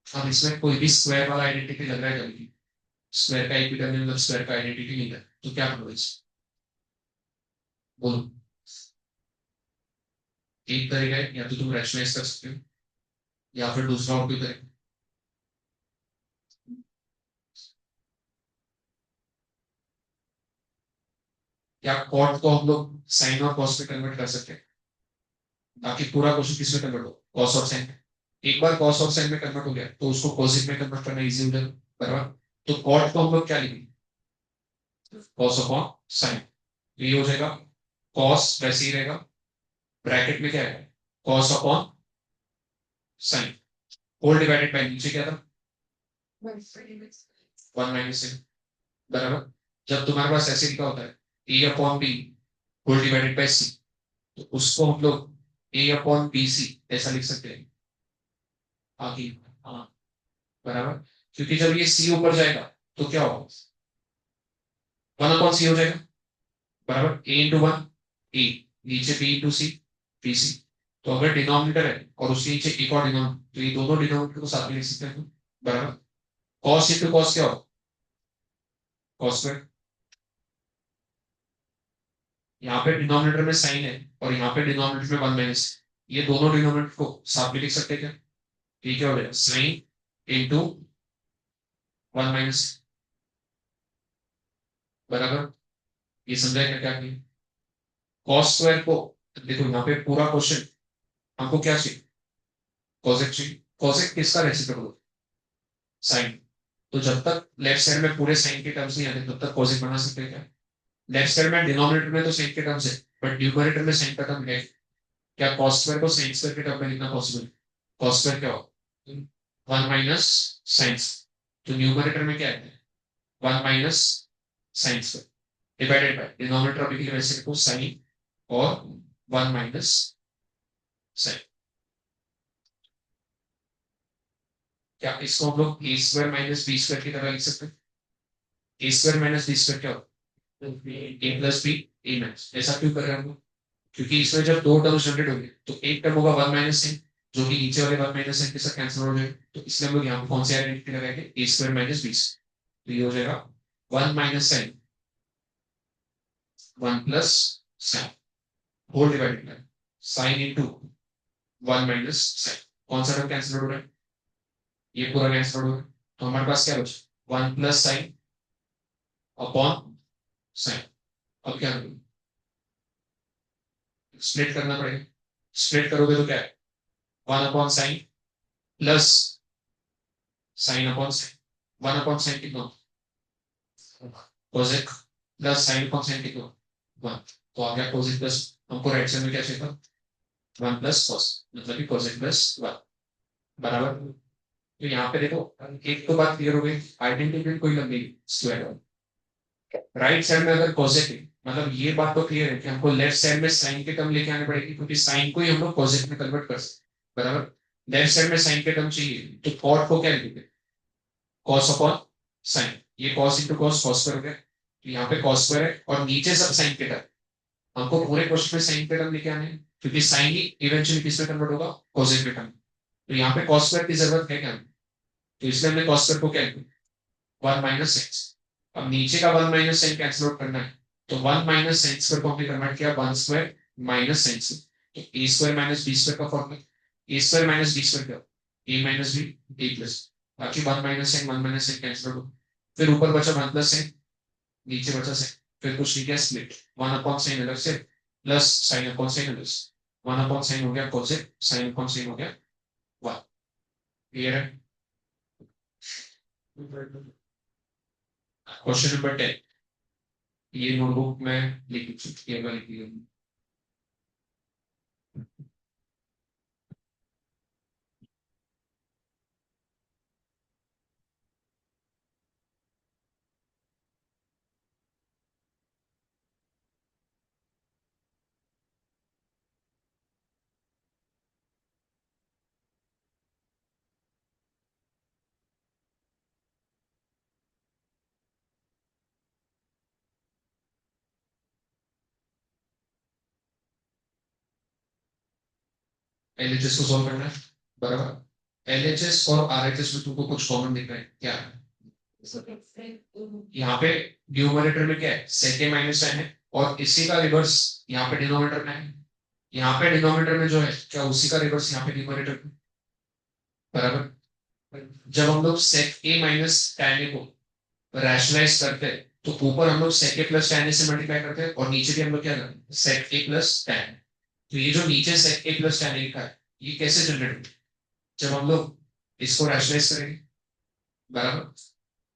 अब इसमें कोई भी स्क्वायर वाला आइडेंटिटी लग रहा है कभी, स्क्वायर का एक भी टर्म मतलब स्क्वायर का आइडेंटिटी नहीं है, तो क्या करोगे बोलो। एक तरीका है, या तो तुम रैशनलाइज कर सकते हो या फिर दूसरा और कोई तरीका। या कॉट को हम लोग साइन और कॉस में कन्वर्ट कर सकते हैं, ताकि पूरा क्वेश्चन किस में कन्वर्ट हो, कॉस और साइन में। एक बार कॉस और साइन में कन्वर्ट हो गया तो उसको कोसिक में कन्वर्ट करना इजी हो जाएगा, बराबर। तो कॉट को हम लोग क्या लिखेंगे, कॉस अपॉन साइन। ये हो जाएगा कॉस वैसे ही रहेगा, ब्रैकेट में क्या है cos upon sine, whole divided by नीचे क्या था 1 माइनस साइन, बराबर। जब तुम्हारे पास ऐसे लिखा होता है A upon B whole divided by C, तो उसको हम लोग ए अपॉन बी सी ऐसा लिख सकते हैं आगे। हाँ, बराबर। क्योंकि जब ये सी ऊपर जाएगा तो क्या होगा, 1 अपॉन सी हो जाएगा, बराबर। ए इंटू वन ए, नीचे B into C B C. तो अगर डिनोमिनेटर है और उसके नीचे एक और डिनोमिनेटर, तो ये दोनों डिनोमिनेटर को साथ में लिख सकते हैं, बराबर। कॉस इंटू कॉस क्या होगा, कॉस स्क्वायर। यहाँ पे डिनोमिनेटर में साइन है और यहाँ पे डिनोमिनेटर में 1 माइनस, ये दोनों डिनोमिनेटर को साथ में लिख सकते हैं क्या, ठीक है, हो जाएगा साइन इंटू 1 माइनस, बराबर। ये समझा क्या क्या किया, कॉस स्क्वायर को देखो यहाँ पे पूरा क्वेश्चन हमको क्या चाहिए, कॉसेक चाहिए। कॉसेक किसका रेसिप्रोकल होता है, साइन। तो जब तक लेफ्ट साइड में पूरे साइन के टर्म्स नहीं आते तब तक कॉसेक बना सकते हैं क्या, लेफ्ट साइड में डिनोमिनेटर में तो साइन के टर्म्स है बट न्यूमरेटर में साइन का टर्म है, क्या कॉस स्क्वायर को साइन स्क्वायर के टर्म में लिखना पॉसिबल, कॉस स्क्वायर क्या होगा 1 माइनस साइन, तो न्यूमरेटर में क्या है 1 minus sine square divided by denominator अभी के लिए वैसे लिखो साइन और 1 माइनस साइन। क्या इसको हम लोग ए स्क्वायर माइनस बी स्क्वायर की तरह लिख सकते हैं, ए स्क्वायर माइनस बी स्क्वायर क्या होगा ए प्लस बी ए माइनस। ऐसा क्यों कर रहे हैं हम लोग, क्योंकि इसमें जब दो टर्म जनरेट होंगे तो एक टर्म होगा 1 माइनस साइन जो कि नीचे वाले 1 माइनस साइन के साथ कैंसिल हो जाएगा, तो इसलिए हम लोग यहाँ पे कौन सी आइडेंटिटी लगाएंगे ए स्क्वायर माइनस बी। तो ये हो जाएगा 1 minus sine 1 plus sine whole divided by sine into 1 minus sine. कौन सा टर्म कैंसिल हो रहा है, ये पूरा कैंसिल हो रहा है, तो हमारे पास क्या बचा 1 प्लस साइन अपॉन साइन। अब क्या करोगे, स्प्लिट करना पड़ेगा, स्प्लिट करोगे तो क्या है 1 upon sine plus sine upon sine. 1 upon sine कितना cosec plus sine upon sine कितना 1, तो आ गया कोसेक प्लस, हमको राइट साइड में क्या चाहिए था 1 प्लस कॉस, मतलब कि कोसेक प्लस 1, बराबर। तो यहाँ पे देखो एक तो बात क्लियर हो गई, आइडेंटिटी कोई लग गई स्क्वायर, राइट साइड में अगर कोसेक है मतलब ये बात तो क्लियर है कि हमको लेफ्ट साइड में साइन के टर्म लेके आने पड़ेगी, क्योंकि साइन को ही हम लोग कोसेक में कन्वर्ट कर सकते, बराबर। लेफ्ट साइड में साइन के टर्म चाहिए तो कॉट को क्या लिखेंगे कॉस अपॉन साइन, ये cos into cos cos square हो गया, तो यहाँ पे कॉस स्क्वायर है और नीचे सब साइन के टर्म, हमको पूरे क्वेश्चन में साइन के टर्म लेके आने हैं क्योंकि साइन ही इवेंचुअली किस में कन्वर्ट होगा कोसेक के टर्म। तो यहाँ पे कॉस स्क्वायर की जरूरत है क्या, तो इसलिए हमने कॉस स्क्वायर को क्या लिखा 1 माइनस साइन। अब नीचे का 1 माइनस साइन कैंसिल आउट करना है, तो 1 माइनस साइन स्क्वायर को हमने कन्वर्ट किया 1 स्क्वायर माइनस साइन स्क्वायर, तो ए स्क्वायर माइनस बी स्क्वायर का फॉर्मूला, ए स्क्वायर माइनस बी स्क्वायर क्या ए माइनस बी ए प्लस, बाकी वन माइनस साइन कैंसिल हो, फिर ऊपर बचा वन प्लस साइन, नीचे बचा साइन, फिर कुछ नहीं किया स्प्लिट, वन अपॉन साइन अलग से प्लस साइन अपॉन साइन अलग से, वन अपॉन साइन हो गया कोसेक, साइन अपॉन साइन हो गया वन। क्लियर है? क्वेश्चन नंबर 10, ये नोटबुक में लिख चुकी है, लिखी है। एलएचएस को सॉल्व करना है, बराबर। एलएचएस और आरएचएस में तुमको कुछ कॉमन दिख रहा है क्या? यहाँ पे न्यूमरेटर में क्या है, सेक ए माइनस साइन है, और इसी का रिवर्स यहाँ पे डिनोमिनेटर में है। यहाँ पे डिनोमिनेटर में जो है क्या, उसी का रिवर्स यहाँ पे न्यूमरेटर में, बराबर। जब हम लोग सेक ए माइनस टैन ए को रैशनलाइज करते हैं तो ऊपर हम लोग सेक ए प्लस टैन ए से मल्टीप्लाई करते हैं, और नीचे भी हम लोग क्या करते हैं, सेक ए प्लस टैन। तो ये जो नीचे सेक ए प्लस टैन ए लिखा है, ये कैसे जनरेट होगा, जब हम लोग इसको रैशनलाइज करेंगे, बराबर।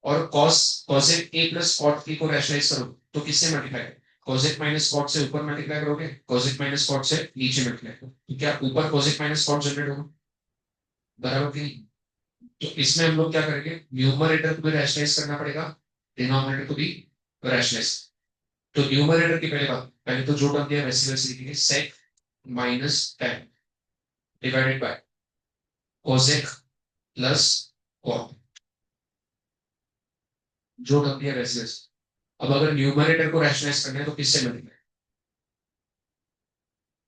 और cos cosec A plus cot A को रैशनलाइज करो तो किससे मल्टीप्लाई, कॉसेक माइनस कॉट से ऊपर मल्टीप्लाई करोगे, कॉसेक माइनस कॉट से नीचे मल्टीप्लाई करो, तो क्या ऊपर कॉसेक माइनस कॉट जनरेट होगा, बराबर कि नहीं? तो इसमें हम लोग क्या करेंगे, न्यूमरेटर को भी रैशनलाइज करना पड़ेगा, डिनोमिनेटर को भी रैशनलाइज। तो न्यूमरेटर की पहले बात, पहले तो जो टर्म दिया वैसे वैसे लिखेंगे, sec minus tan divided by cosec plus cot, जो टर्म दिया वैसे वैसे। अब अगर न्यूमरेटर को रैशनलाइज करना है तो किससे मल्टीप्लाई,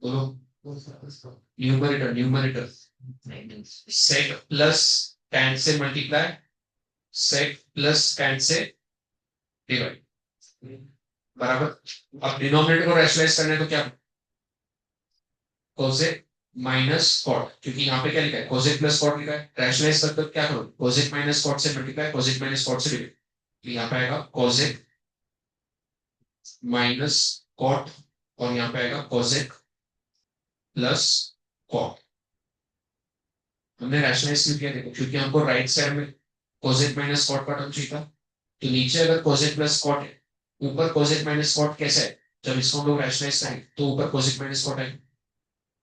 बोलो, numerator numerator sec plus tan से मल्टीप्लाई, सेक प्लस टेन से डिवाइड, बराबर। अब डिनोमिनेटर को रैशनलाइज करना है तो क्या, कोसेक माइनस कॉट, क्योंकि यहाँ पे क्या लिखा है, कोसेक प्लस कॉट लिखा है, रैशनलाइज करते हो क्या करो, कोसेक माइनस कॉट से मल्टीप्लाई, कोसेक माइनस कॉट से डिवाइड, तो यहाँ पे आएगा कोसेक माइनस कॉट, और यहाँ पे आएगा कोसेक प्लस कॉट। हमने रैशनलाइज क्यों किया, देखो क्योंकि हमको राइट साइड में कोसेक माइनस कॉट का टर्म चाहिए था, तो नीचे अगर कोसेक प्लस कॉट है, ऊपर कोसेक माइनस कॉट कैसा है, जब इसको हम लोग रैशनलाइज करेंगे तो ऊपर कोसेक माइनस कॉट है,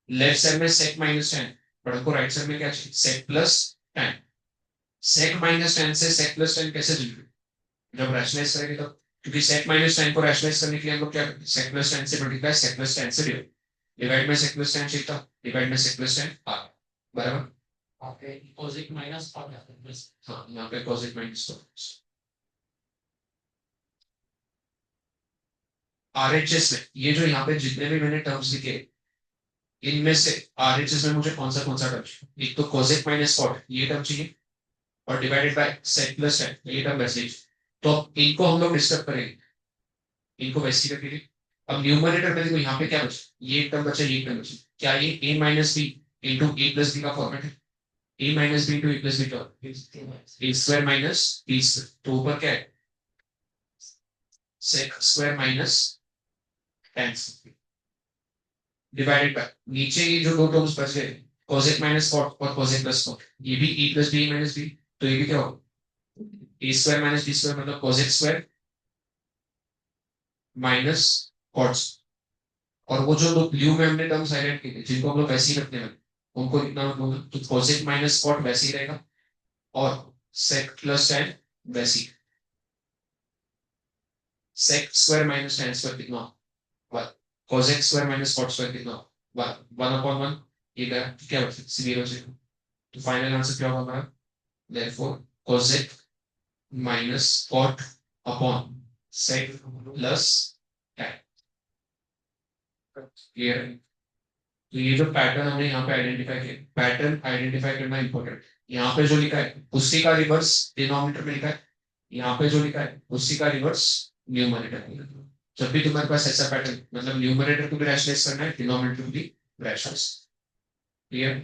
लेफ्ट साइड में सेक माइनस टेन, बट हमको राइट साइड में क्या चाहिए, sec plus tan. Sec minus tan से सेक प्लस टेन कैसे जनरेट, जब रैशनलाइज करेंगे तब, क्योंकि सेक माइनस टेन को रैशनलाइज करने के लिए हम लोग क्या करते हैं, सेक प्लस टेन से मल्टीप्लाई, सेक प्लस टेन से डिवाइड, डिवाइड में सेक प्लस टेन चाहिए था, डिवाइड में सेक प्लस टेन आ गया, बराबर। ओके, कोसेक माइनस आ गया, हाँ यहाँ पे कोसेक माइनस तो आरएचएस में ये जो यहाँ पे जितने भी मैंने टर्म्स लिखे, इनमें से आरएचएस में मुझे कौन सा टर्म चाहिए, एक तो कोसेक माइनस कॉट ये टर्म चाहिए, और divided by sec plus tan ये टर्म वैसे ही। तो अब इनको हम लोग डिस्टर्ब करेंगे, इनको वैसे ही रखेंगे। अब न्यूमरेटर में देखो यहाँ पे क्या बचा, ये एक टर्म बचा, ये एक टर्म बचा, क्या ये A minus B into A plus B का फॉर्मेट है, A minus B into A plus B का, A square minus B square, तो ऊपर क्या है, sec square minus tan divided by, नीचे ये जो दो टर्म्स बच गए, कोसेक माइनस कॉट और कोसेक प्लस कॉट, ये भी A plus B minus B, तो ये भी क्या होगा, A square minus B square, मतलब कोसेक स्क्वायर माइनस कॉट। और वो जो लोग ब्लू में हमने टर्म्स हाईलाइट किए थे, जिनको हम लोग वैसे ही रखते हैं, उनको लिखना मतलब, तो कोसेक माइनस कॉट वैसे ही रहेगा, और सेक प्लस टेन वैसे ही, sec square minus tan square कितना, one, cosec square minus cot square कितना, वन, वन अपॉन वन, ये क्या बचा, जीरो जीरो, तो फाइनल आंसर क्या होगा हमारा, therefore cosec minus cot upon sec plus tan. Clear है? तो ये जो पैटर्न हमने यहाँ पे आइडेंटिफाई किया, पैटर्न आइडेंटिफाई करना इंपॉर्टेंट। यहाँ पे जो लिखा है उसी का रिवर्स डिनोमिनेटर में लिखा है, यहाँ पे जो लिखा है उसी का रिवर्स न्यूमरेटर में लिखा है। जब भी तुम्हारे पास ऐसा पैटर्न, मतलब न्यूमरेटर को भी रैशनलाइज करना है, डिनोमिनेटर को भी रैशनलाइज। क्लियर?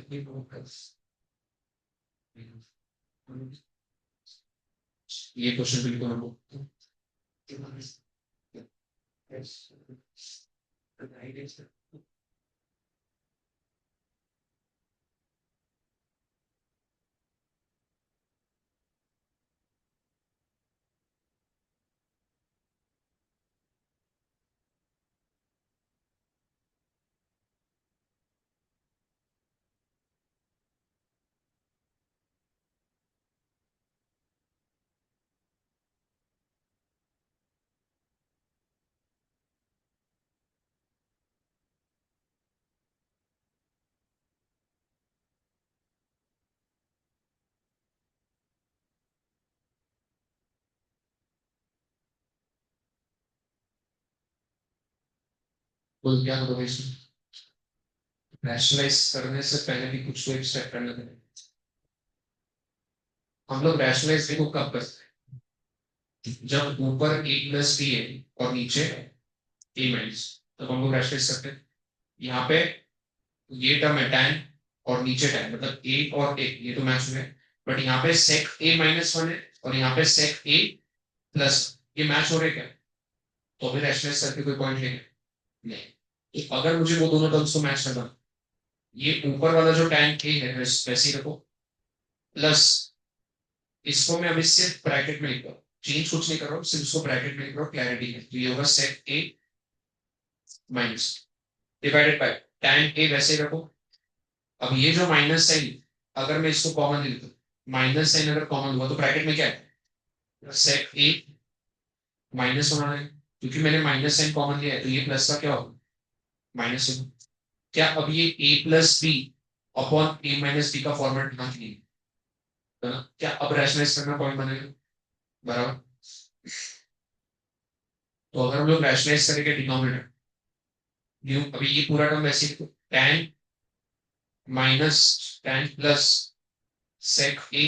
ये क्वेश्चन बिल्कुल हमको बोल क्या करोगे इसमें रैशनलाइज करने से पहले भी कुछ तो एक स्टेप करना पड़ेगा हम लोग रैशनलाइज देखो कब करते हैं जब ऊपर ए प्लस बी है और नीचे ए माइनस तब हम लोग रैशनलाइज करते हैं यहाँ पे ये टर्म है tan और नीचे tan मतलब ए और ए ये तो मैच हुए बट यहाँ पे sec a माइनस वन है और यहाँ पे sec a प्लस ये मैच हो रहे क्या तो अभी रैशनलाइज करके कोई पॉइंट नहीं तो अगर मुझे वो दोनों टर्म्स को मैच करना ये ऊपर वाला जो tan a है वैसे ही रखो प्लस इसको मैं अभी सिर्फ ब्रैकेट में लिख रहा हूँ चेंज कुछ नहीं कर रहा हूँ सिर्फ उसको ब्रैकेट में लिख रहा हूँ क्लैरिटी है तो ये होगा sec a minus divided by tan a वैसे ही रखो अब ये जो माइनस साइन अगर मैं इसको कॉमन ले लूँ माइनस साइन अगर कॉमन हुआ तो ब्रैकेट में क्या है सेक ए माइनस होना है क्योंकि मैंने माइनस साइन कॉमन लिया है तो ये प्लस का क्या होगा माइनस होगा क्या अब ये ए प्लस बी अपॉन ए माइनस बी का फॉर्मेट बना के है ना क्या अब रैशनलाइज करना पॉइंट बनेगा बराबर तो अगर हम लोग रैशनलाइज करेंगे डिनोमिनेटर न्यू अभी ये पूरा टर्म वैसे tan minus tan plus sec a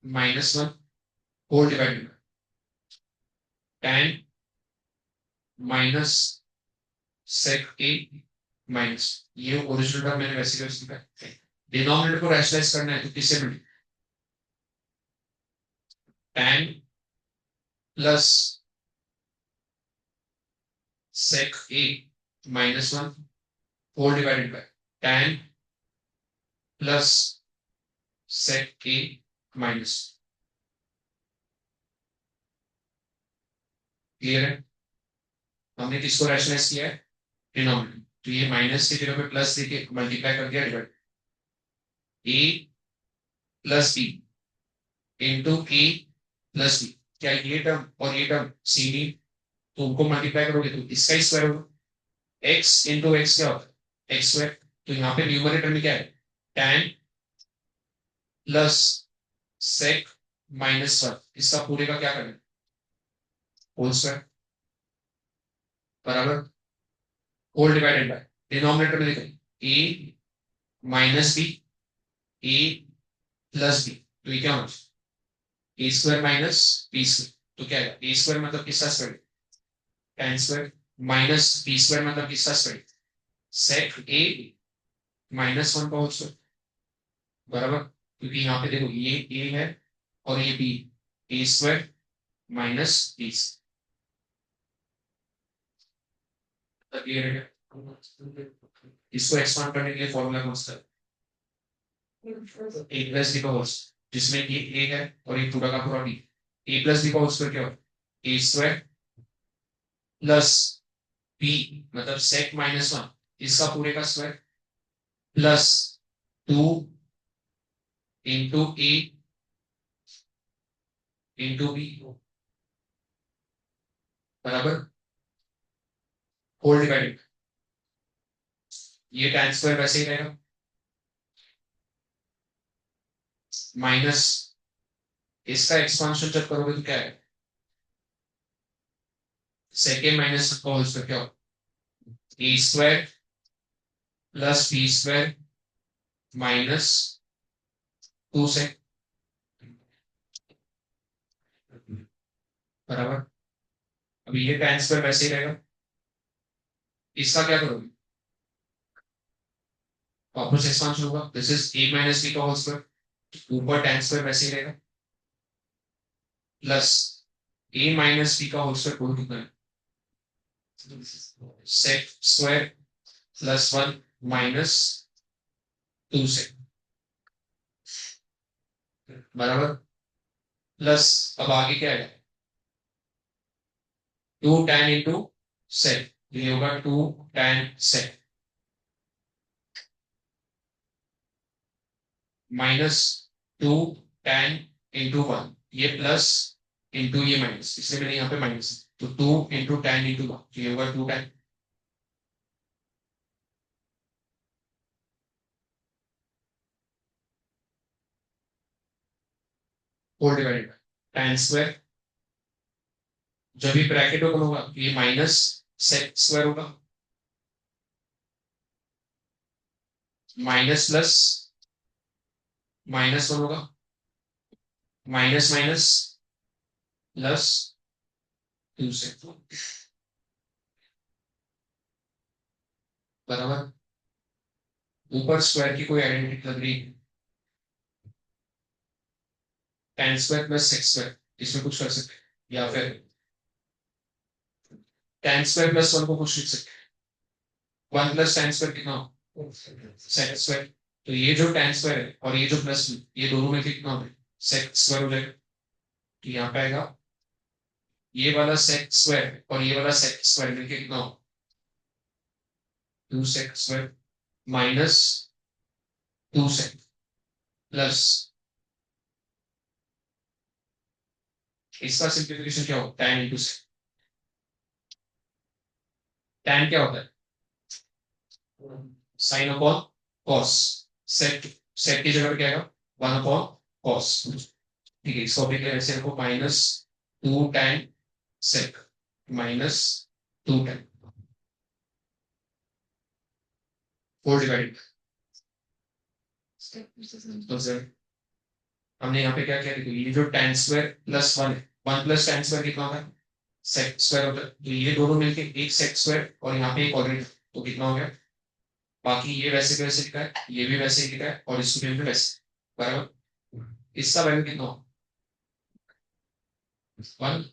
minus one whole divided tan minus sec a minus ये ओरिजिनल टर्म मैंने वैसे वैसे लिखा है डिनोमिनेटर को रैशनलाइज करना है तो किससे मिले tan plus sec a minus one whole divided by tan plus sec a minus clear है हमने किसको रैशनलाइज किया है डिनोमिनेटर तो ये माइनस की जगह पे प्लस देके मल्टीप्लाई कर दिया divide A plus B into A plus B क्या ये टर्म और ये टर्म सी डी तो उनको मल्टीप्लाई करोगे तो इसका स्क्वायर होगा एक्स इंटू एक्स क्या होता है एक्स स्क्वायर तो यहाँ पे न्यूमरेटर में क्या है tan plus sec minus one इसका पूरे का क्या करें होल स्क्वायर बराबर होल डिवाइडेड बाय डिनोमिनेटर में लिखें A minus B A plus B तो ये क्या होना चाहिए A square minus B square तो क्या है ए स्क्वायर मतलब किसका square tan square minus B square मतलब किसका square sec A minus one का होल स्क्वायर बराबर क्योंकि यहाँ पे देखो ये ए है और ये B a square minus B ये रहेगा इसको एक्सपांड करने के लिए फॉर्मूला कौन सा ए प्लस बी का होल जिसमें ये ए है और ये पूरा का पूरा बी ए प्लस बी का होल स्क्वायर क्या होगा ए स्क्वायर प्लस बी मतलब सेक माइनस वन इसका पूरे का स्क्वायर प्लस टू इंटू ए इंटू बी बराबर होल डिवाइडेड ये tan स्क्वायर वैसे ही रहेगा माइनस इसका एक्सपांशन जब करोगे तो क्या है सेकेंड माइनस का होल स्क्वायर क्या होगा A square plus B square minus two से बराबर अभी ये tan स्क्वायर वैसे ही रहेगा इसका क्या करोगे वापस एक्सपांशन होगा this is A minus B का होल स्क्वायर ऊपर tan स्क्वायर वैसे ही रहेगा प्लस ए माइनस बी का होल स्क्वायर टोटल कितना है? Sec square plus 1 minus 2 sec बराबर। प्लस अब आगे क्या है? 2 tan इंटू सेक, ये होगा 2 tan sec minus 2 tan into 1, ये प्लस इंटू ये माइनस, इसलिए मैंने यहाँ पे माइनस, तो 2 इंटू tan इंटू 1, ये होगा 2 tan whole divided by tan square, जब भी ब्रैकेट ओपन होगा ये माइनस सेक स्क्वायर होगा, माइनस प्लस माइनस 1 होगा, माइनस माइनस प्लस 2 सेक बराबर। ऊपर स्क्वायर की कोई आइडेंटिटी लग रही है? tan square plus sec square, इसमें कुछ कर सकते हैं, या फिर tan स्क्वायर प्लस 1 को कुछ लिख सकते हैं, 1 प्लस tan स्क्वायर कितना हो? Sec square. तो ये जो tan स्क्वायर है और ये जो प्लस, ये दोनों में कितना हो? सेक स्क्वायर हो जाएगा। तो यहाँ पे आएगा ये वाला सेक स्क्वायर और ये वाला सेक स्क्वायर मिलके कितना हो? 2 sec square minus 2 sec plus, इसका सिंप्लीफिकेशन क्या हो? tan into sec. tan क्या होता है? Sine upon cos. Sec, sec की जगह पे क्या आएगा? 1 अपॉन कॉस। ठीक है, इसको अभी ऐसे रखो, minus 2 tan sec minus 2 tan four divided. तो सर हमने यहाँ पे क्या किया, देखो ये जो tan स्क्वायर प्लस 1 है, 1 प्लस tan स्क्वायर कितना होता है? सेक स्क्वायर होता है, तो ये दोनों मिलके एक सेक स्क्वायर और यहाँ पे एक ऑलरेडी, तो कितना हो गया? बाकी ये वैसे के वैसे लिखा है, ये भी वैसे ही लिखा है और इसको भी वैसे, बराबर। इसका वैल्यू कितना हो? 1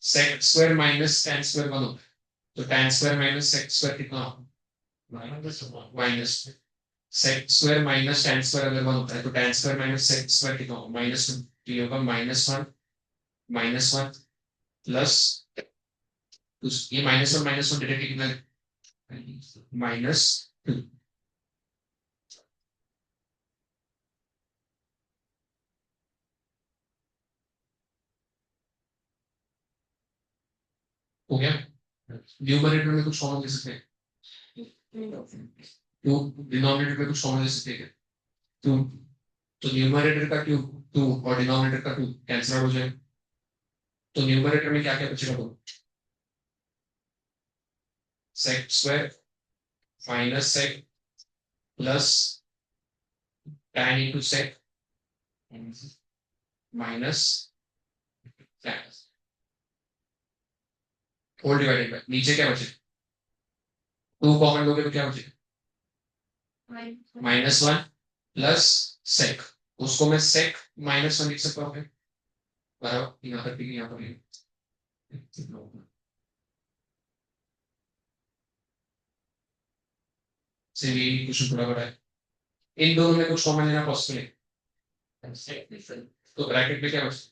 sec square minus tan square 1 होता है, तो tan square minus sec square कितना हो? Minus. Sec square minus tan square अगर 1 होता है तो tan square minus sec square कितना हो? -1, तो ये होगा -1 प्लस, ये -1 डायरेक्टली कितना? -2। हो गया। न्यूमरेटर में कुछ कॉमन ले सकते हैं, टू डिनोमिनेटर में कुछ कॉमन ले सकते हैं, टू, तो न्यूमरेटर का टू, टू और डिनोमिनेटर का टू कैंसिल आउट हो जाए, तो न्यूमरेटर में क्या क्या बचेगा? बोलो। Sec square minus sec plus tan into sec minus tan whole divided by, नीचे क्या बचे? टू कॉमन लोगे तो क्या बचे? -1 प्लस सेक, उसको मैं सेक -1 लिख सकता हूँ, बराबर, यहाँ पर भी यहाँ पर भी। चलिए यही क्वेश्चन थोड़ा बड़ा है, इन दोनों में कुछ कॉमन लेना पॉसिबल है, तो ब्रैकेट में क्या बचे?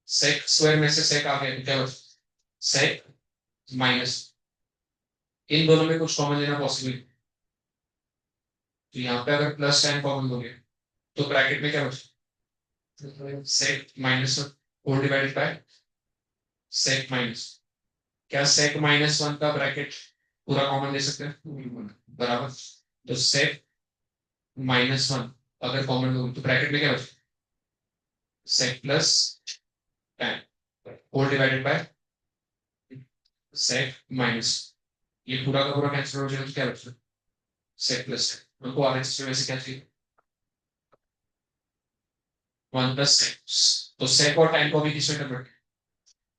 सेक स्क्वायर में से सेक आ गया तो क्या बचे? सेक माइनस, इन दोनों में कुछ कॉमन लेना पॉसिबल है, तो यहाँ पे अगर प्लस साइन कॉमन लोगे तो ब्रैकेट में क्या बचे? Sec -1 whole divided by sec minus, क्या सेक -1 का ब्रैकेट पूरा कॉमन ले सकते हैं? बराबर, तो सेक -1 अगर कॉमन लोगे तो ब्रैकेट में क्या बचे? Sec plus tan whole divided by sec minus, ये पूरा का पूरा कैंसिल हो जाएगा तो क्या बचेगा? सेक प्लस, उनको आरएचएस में वैसे क्या चाहिए? 1 प्लस सेक, तो सेक और tan को भी किसमें कन्वर्ट?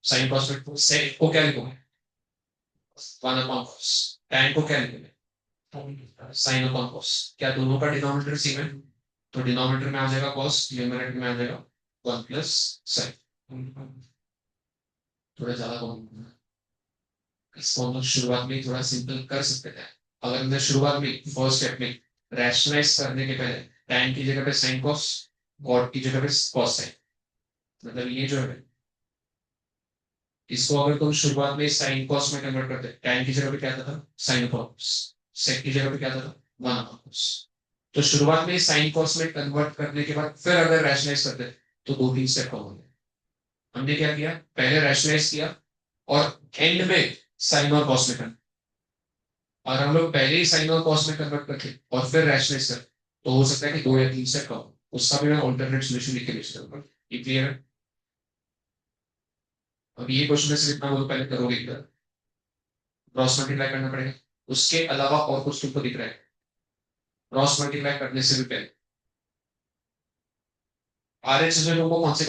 साइन कॉस में, सेक को क्या लिखोगे? 1 अपॉन कॉस, tan को क्या लिखोगे? साइन अपॉन कॉस, क्या दोनों का डिनोमिनेटर सेम है? तो डिनोमिनेटर में आ जाएगा कॉस, न्यूमरेटर में आ जाएगा 1 प्लस साइन। थोड़ा ज्यादा कॉम्प्लिकेटेड है, इसको हम लोग शुरुआत में थोड़ा सिंपल कर सकते थे। अगर हमने शुरुआत में फर्स्ट स्टेप में रैशनलाइज करने के पहले tan की जगह पे साइन कॉस, कॉट की जगह पे कॉस साइन, मतलब ये जो है इसको अगर तुम शुरुआत में साइन कॉस में कन्वर्ट करते, tan की जगह पे क्या था साइन कॉस, सेक की जगह पे क्या था 1 कॉस। तो शुरुआत में साइन कॉस में कन्वर्ट करने के बाद फिर अगर रैशनलाइज करते तो 2-3 स्टेप कम हो गए। हमने क्या किया, पहले रैशनलाइज किया और एंड में साइन और कॉस में, और हम लोग पहले ही साइन और कॉस में कन्वर्ट करके और फिर रैशनलाइज कर, तो हो सकता है कि 2 या 3 से कम, उसका भी मैं ऑल्टरनेट सॉल्यूशन लिख के भेज दूंगा। ये क्लियर है? अब ये क्वेश्चन में सिर्फ इतना बोलो, पहले करोगे इधर क्रॉस मल्टीप्लाई करना पड़ेगा, उसके अलावा और कुछ तुमको दिख रहा है क्रॉस मल्टीप्लाई करने से भी पहले आर एच से लोगों को कौन से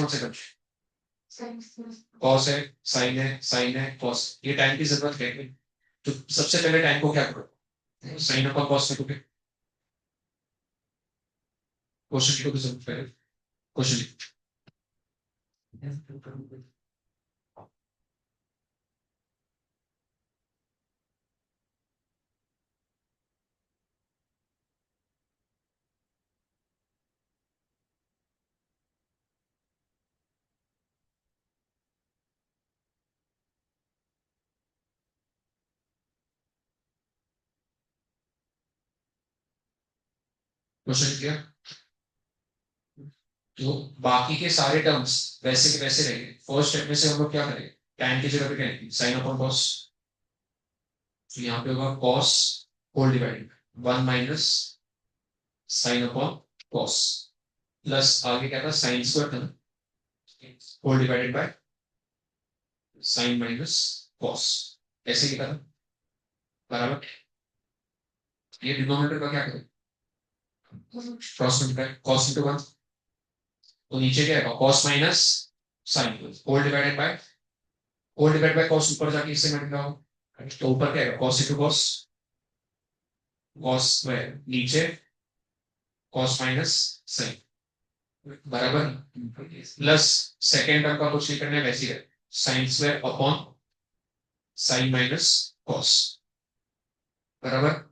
कॉस है, साइन है कॉस, ये टाइम की जरूरत है। तो सबसे पहले टाइम को क्या करो, साइन अपॉन कॉस लिखोगे, क्वेश्चन लिखोगे सबसे पहले, क्वेश्चन क्वेश्चन किया। तो बाकी के सारे टर्म्स वैसे के वैसे रहेंगे। फर्स्ट स्टेप में से हम लोग क्या करेंगे, tan की जगह पे क्या लिखेंगे साइन अपॉन कॉस, तो यहाँ पे होगा cos whole divided 1 minus sine upon cos, plus आगे क्या था साइन स्क्वायर था whole divided by sine minus cos, ऐसे लिखा था बराबर। ये डिनोमिनेटर का क्या करें, क्रॉस मल्टीप्लाई कॉस इंटू 1, तो नीचे क्या है cos minus sine whole divide by cos, ऊपर जाके इससे मल्टीप्लाई होगा, तो ऊपर क्या है cos into cos, cos square नीचे कॉस माइनस साइन बराबर, प्लस सेकेंड टर्म का कुछ नहीं करना है वैसे ही है sine square upon sine minus cos बराबर।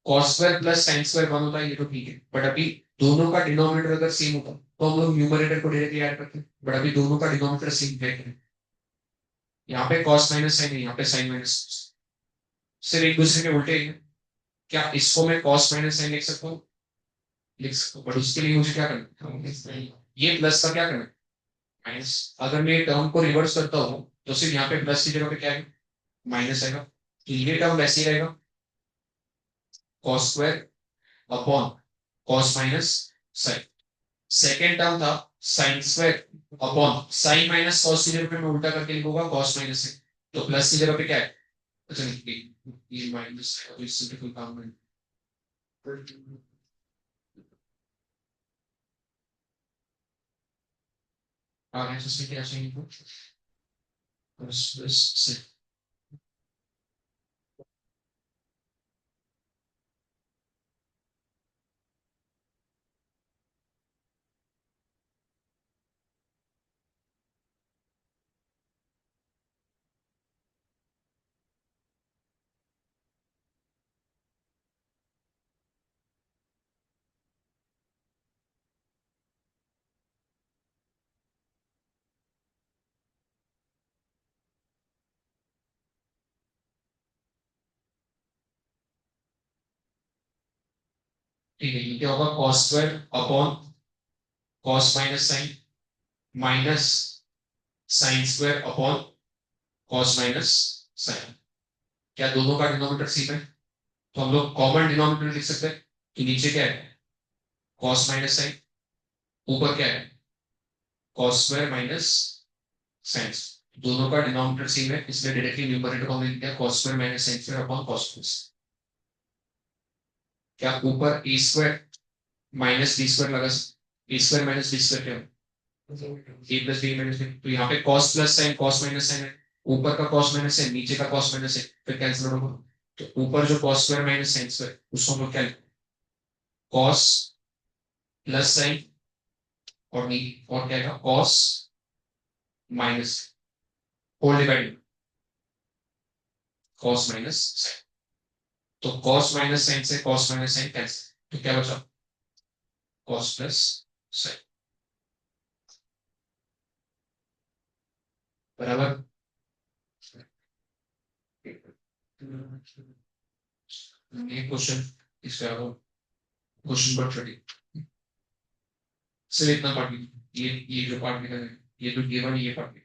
Cos square plus sine square 1 होता है, ये तो ठीक है, बट अभी दोनों का डिनोमिनेटर अगर सेम होता तो हम लोग न्यूमरेटर को डायरेक्टली ऐड करते, बट अभी दोनों का डिनोमिनेटर सेम है, यहाँ पे कॉस माइनस साइन है, यहाँ पे साइन माइनस, सिर्फ एक दूसरे के उल्टे हैं। क्या इसको मैं कॉस माइनस साइन लिख सकता हूँ, लिख सकता हूँ, बट उसके लिए मुझे क्या करना है, ये प्लस का क्या करना है माइनस, अगर मैं टर्म को रिवर्स करता हूँ तो सिर्फ यहाँ पे प्लस की जगह पे क्या है माइनस आएगा, तो ये टर्म वैसे ही रहेगा cos square upon cos minus sine. Second term था sine square upon sine minus cos की जगह पे मैं उल्टा करके लिखूंगा कॉस माइनस साइन, तो प्लस की जगह पे क्या है, अच्छा ये माइनस तो इससे भी कोई काम नहीं। आगे तो इसमें क्या चाहिए प्लस प्लस से, ठीक है, ये क्या होगा cos square upon cos minus sine minus sine square upon cos minus sine, क्या दोनों का डिनोमिनेटर सेम है, तो हम लोग कॉमन डिनोमिनेटर लिख सकते हैं कि नीचे क्या है कॉस माइनस साइन, ऊपर क्या है कॉस स्क्वायर माइनस साइन, दोनों का डिनोमिनेटर सेम है इसलिए डायरेक्टली न्यूमरेटर को हमने लिख दिया cos square minus sine square upon cos plus, क्या ऊपर A square minus B square लगा, A square minus B square क्या A plus B minus B, तो यहाँ पे cos plus sine cos minus sine है, ऊपर का कॉस माइनस है नीचे का कॉस माइनस है, फिर कैंसिल होगा, तो ऊपर जो cos square minus sine square उसको हम लोग क्या लिखें कॉस प्लस साइन और क्या आएगा cos minus whole divide cos minus sine. तो कॉस माइनस साइन से कॉस माइनस साइन कैंसिल, तो क्या बचा कॉस प्लस साइन बराबर। ये क्वेश्चन इसका क्वेश्चन नंबर 30 सिर्फ इतना पार्ट ये जो पार्ट निकल है ये तो गिवन ये पार्ट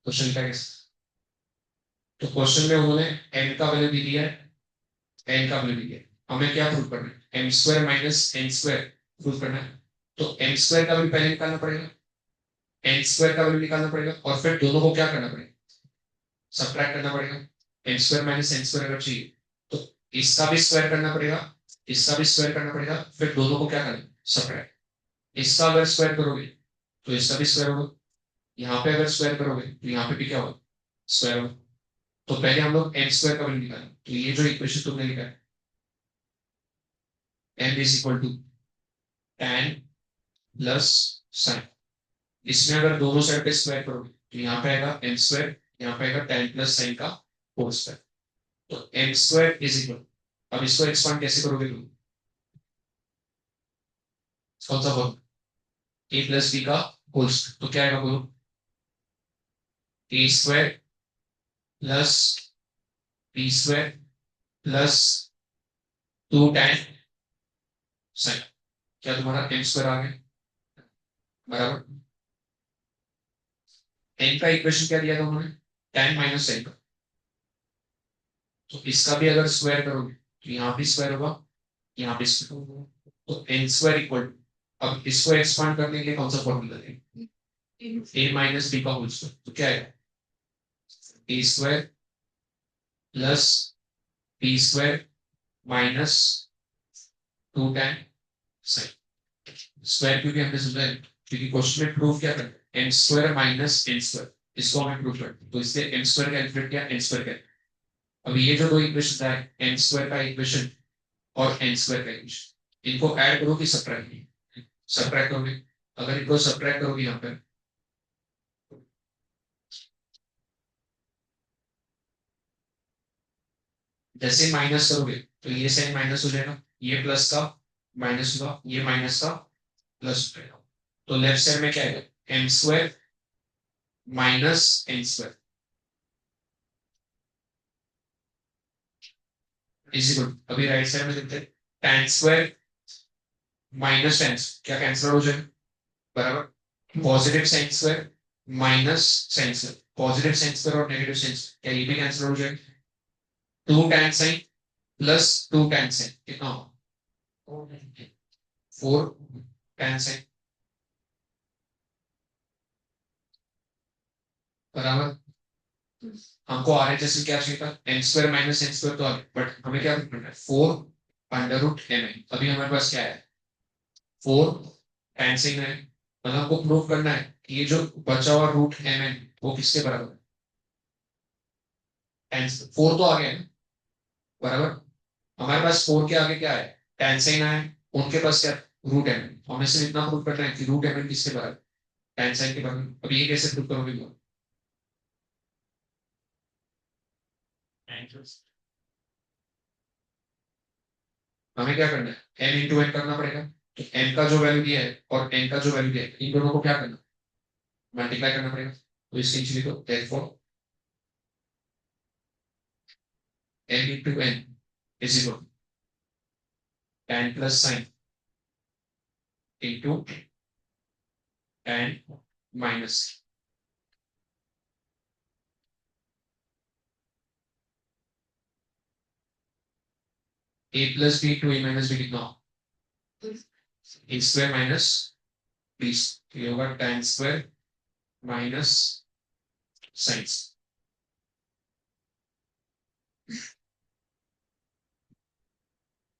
क्वेश्चन का कैसे। तो क्वेश्चन में उन्होंने n का वैल्यू दे दिया है n का वैल्यू दिया है, हमें क्या प्रूव करना है m square minus n square prove करना है। तो m स्क्वायर का वैल्यू पहले निकालना पड़ेगा, n स्क्वायर का वैल्यू निकालना पड़ेगा और फिर दोनों को क्या करना पड़ेगा सब्ट्रैक्ट करना पड़ेगा। n square minus n square अगर चाहिए तो इसका भी स्क्वायर करना पड़ेगा, इसका भी स्क्वायर करना पड़ेगा, फिर दोनों को क्या करना सब्ट्रैक्ट। इसका अगर स्क्वायर करोगे तो इसका भी स्क्वायर होगा, यहाँ पे अगर स्क्वायर करोगे तो यहाँ पे भी क्या होगा स्क्वायर होगा। तो पहले हम लोग एन स्क्वायर का वैल्यू निकालें, तो ये जो इक्वेशन तुमने लिखा है N is equal to tan plus sine, इसमें अगर दोनों साइड पे स्क्वायर करोगे तो यहाँ पे आएगा एन स्क्वायर, यहाँ पे आएगा tan प्लस साइन का होल स्क्वायर। तो एन स्क्वायर इज इक्वल, अब इसको एक्सपांड कैसे करोगे तुम कौन सा फॉर्म ए प्लस बी का होल स्क्वायर, तो क्या आएगा बोलो A square plus B square plus 2 tan sine, क्या तुम्हारा एन स्क्वायर आ गया बराबर। एन का इक्वेशन क्या दिया था उन्होंने tan माइनस साइन का, तो इसका भी अगर स्क्वायर करोगे तो यहाँ भी स्क्वायर होगा यहाँ भी स्क्वायर होगा, तो एन स्क्वायर इक्वल। अब इसको एक्सपांड करने के लिए कौन सा फॉर्मूला है ए माइनस बी का होल स्क्वायर, तो क्या है A square plus B square minus 2 tan sine. Square क्योंकि हमने समझा है क्योंकि क्वेश्चन में प्रूफ क्या करना है N square minus N square, इसको हमें प्रूफ करना है तो इससे एन स्क्वायर कैलकुलेट किया एन स्क्वायर क्या। अब ये जो दो इक्वेशन है एन स्क्वायर का इक्वेशन और एन स्क्वायर का इक्वेशन, इनको ऐड करो कि सब्ट्रैक्ट सब्ट्रैक्ट करोगे, अगर इनको सब्ट्रैक्ट करोगे यहाँ पे जैसे माइनस करोगे तो ये साइन माइनस हो जाएगा, ये प्लस का माइनस होगा, ये माइनस का प्लस हो जाएगा। तो लेफ्ट साइड में क्या है M square minus N square is equal, अभी राइट साइड में देखते हैं tan स्क्वायर माइनस टेन क्या कैंसिल हो जाएगा बराबर, positive sine square minus sine square, positive sine square और नेगेटिव साइन स्क्वायर क्या ये भी कैंसिल हो जाएगा। 2 tan sine plus 2 tan sine कितना होगा 4 tan साइन बराबर। हमको आर एच एस क्या चाहिए था N square minus N square तो आ गया, बट हमें क्या करना है 4 अंडर रूट एन, अभी हमारे पास क्या है 4 tan sin है, मतलब हमको प्रूव करना है कि ये जो बचा हुआ रूट एम एन वो किसके बराबर है tan 4 तो आ गया है ना बराबर। हमारे पास 4 के आगे क्या है tan sin है, उनके पास क्या रूट एम एन, हमें सिर्फ इतना प्रूव करना है कि रूट एम एन किसके बराबर tan sin के बराबर। अब ये कैसे प्रूव करोगे हमें क्या करना है एन इंटू एन करना पड़ेगा, तो एन का जो वैल्यू दिया है और एन का जो वैल्यू दिया है इन दोनों को क्या करना मल्टीप्लाई करना पड़ेगा, तो इसके नीचे लिखो therefore n into n is equal to tan plus sin into tan minus। A plus B to A minus B कितना हो ए स्क्वायर माइनस बी, ये होगा tan स्क्वायर माइनस साइन।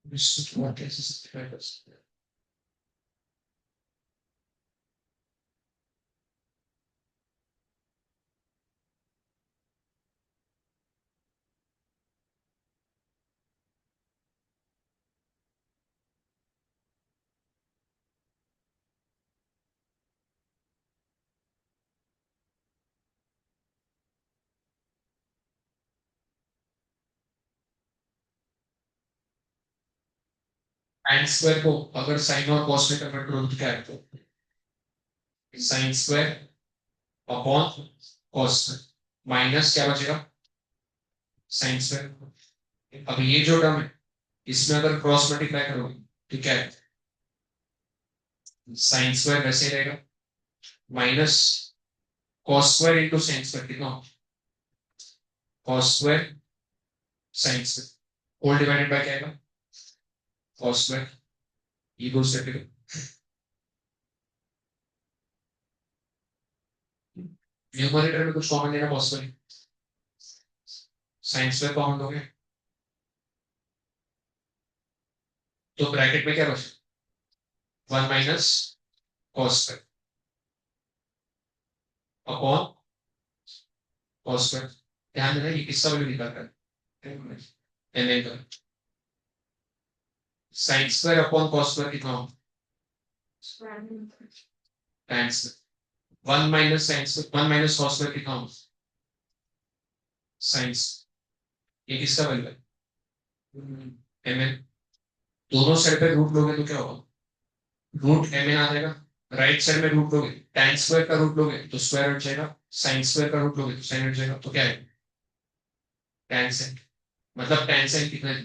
कैसे सिंप्लीफाई कर सकते हैं? tan स्क्वायर को अगर साइन और कॉस में कन्वर्ट करो तो क्या है, तो sine square upon cos square minus क्या बचेगा साइन स्क्वायर। अब ये जो टर्म है इसमें अगर क्रॉस मल्टीप्लाई करोगे तो क्या है, साइन स्क्वायर वैसे ही रहेगा minus cos square into sine square कितना हो, cos square sine square whole divided by क्या आएगा कॉस स्क्वायर, ये दो स्टेप है। न्यूमरेटर में कुछ कॉमन लेना पॉसिबल है, साइन स्क्वायर कॉमन दोगे तो ब्रैकेट में क्या बचे one minus cos square upon cos square. ध्यान देना ये किसका वैल्यू निकालता है एन का, sign square upon cos square कितना हो tan square one minus sine square one minus cos square कितना हो साइंस, ये किसका वैल्यू है एम एन। दोनों साइड पे रूट लोगे तो क्या होगा रूट एम एन आ जाएगा, राइट साइड में रूट लोगे tan स्क्वायर का रूट लोगे तो स्क्वायर हट जाएगा, साइन स्क्वायर का रूट लोगे तो साइन हट जाएगा, तो क्या है tan साइन, मतलब tan साइन कितना है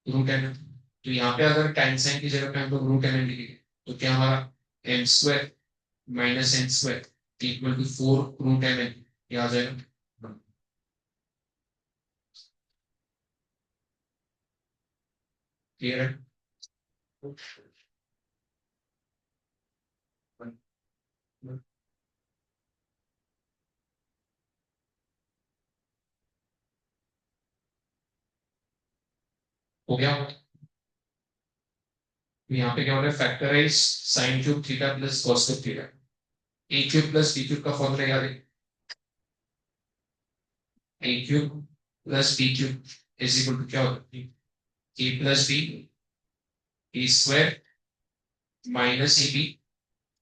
रूट एम एन। तो यहाँ पे अगर tan साइन की जगह पे हम लोग रूट एम एन लिखेंगे तो क्या हमारा M square minus N square equal to four root M N, ये आ जाएगा क्लियर है। हो गया, यहाँ पे क्या हो रहा है factorise sin cube theta plus cos cube theta, a cube plus b cube का फॉर्मूला याद है a cube plus b cube is equal to क्या होता है a plus B a square minus a b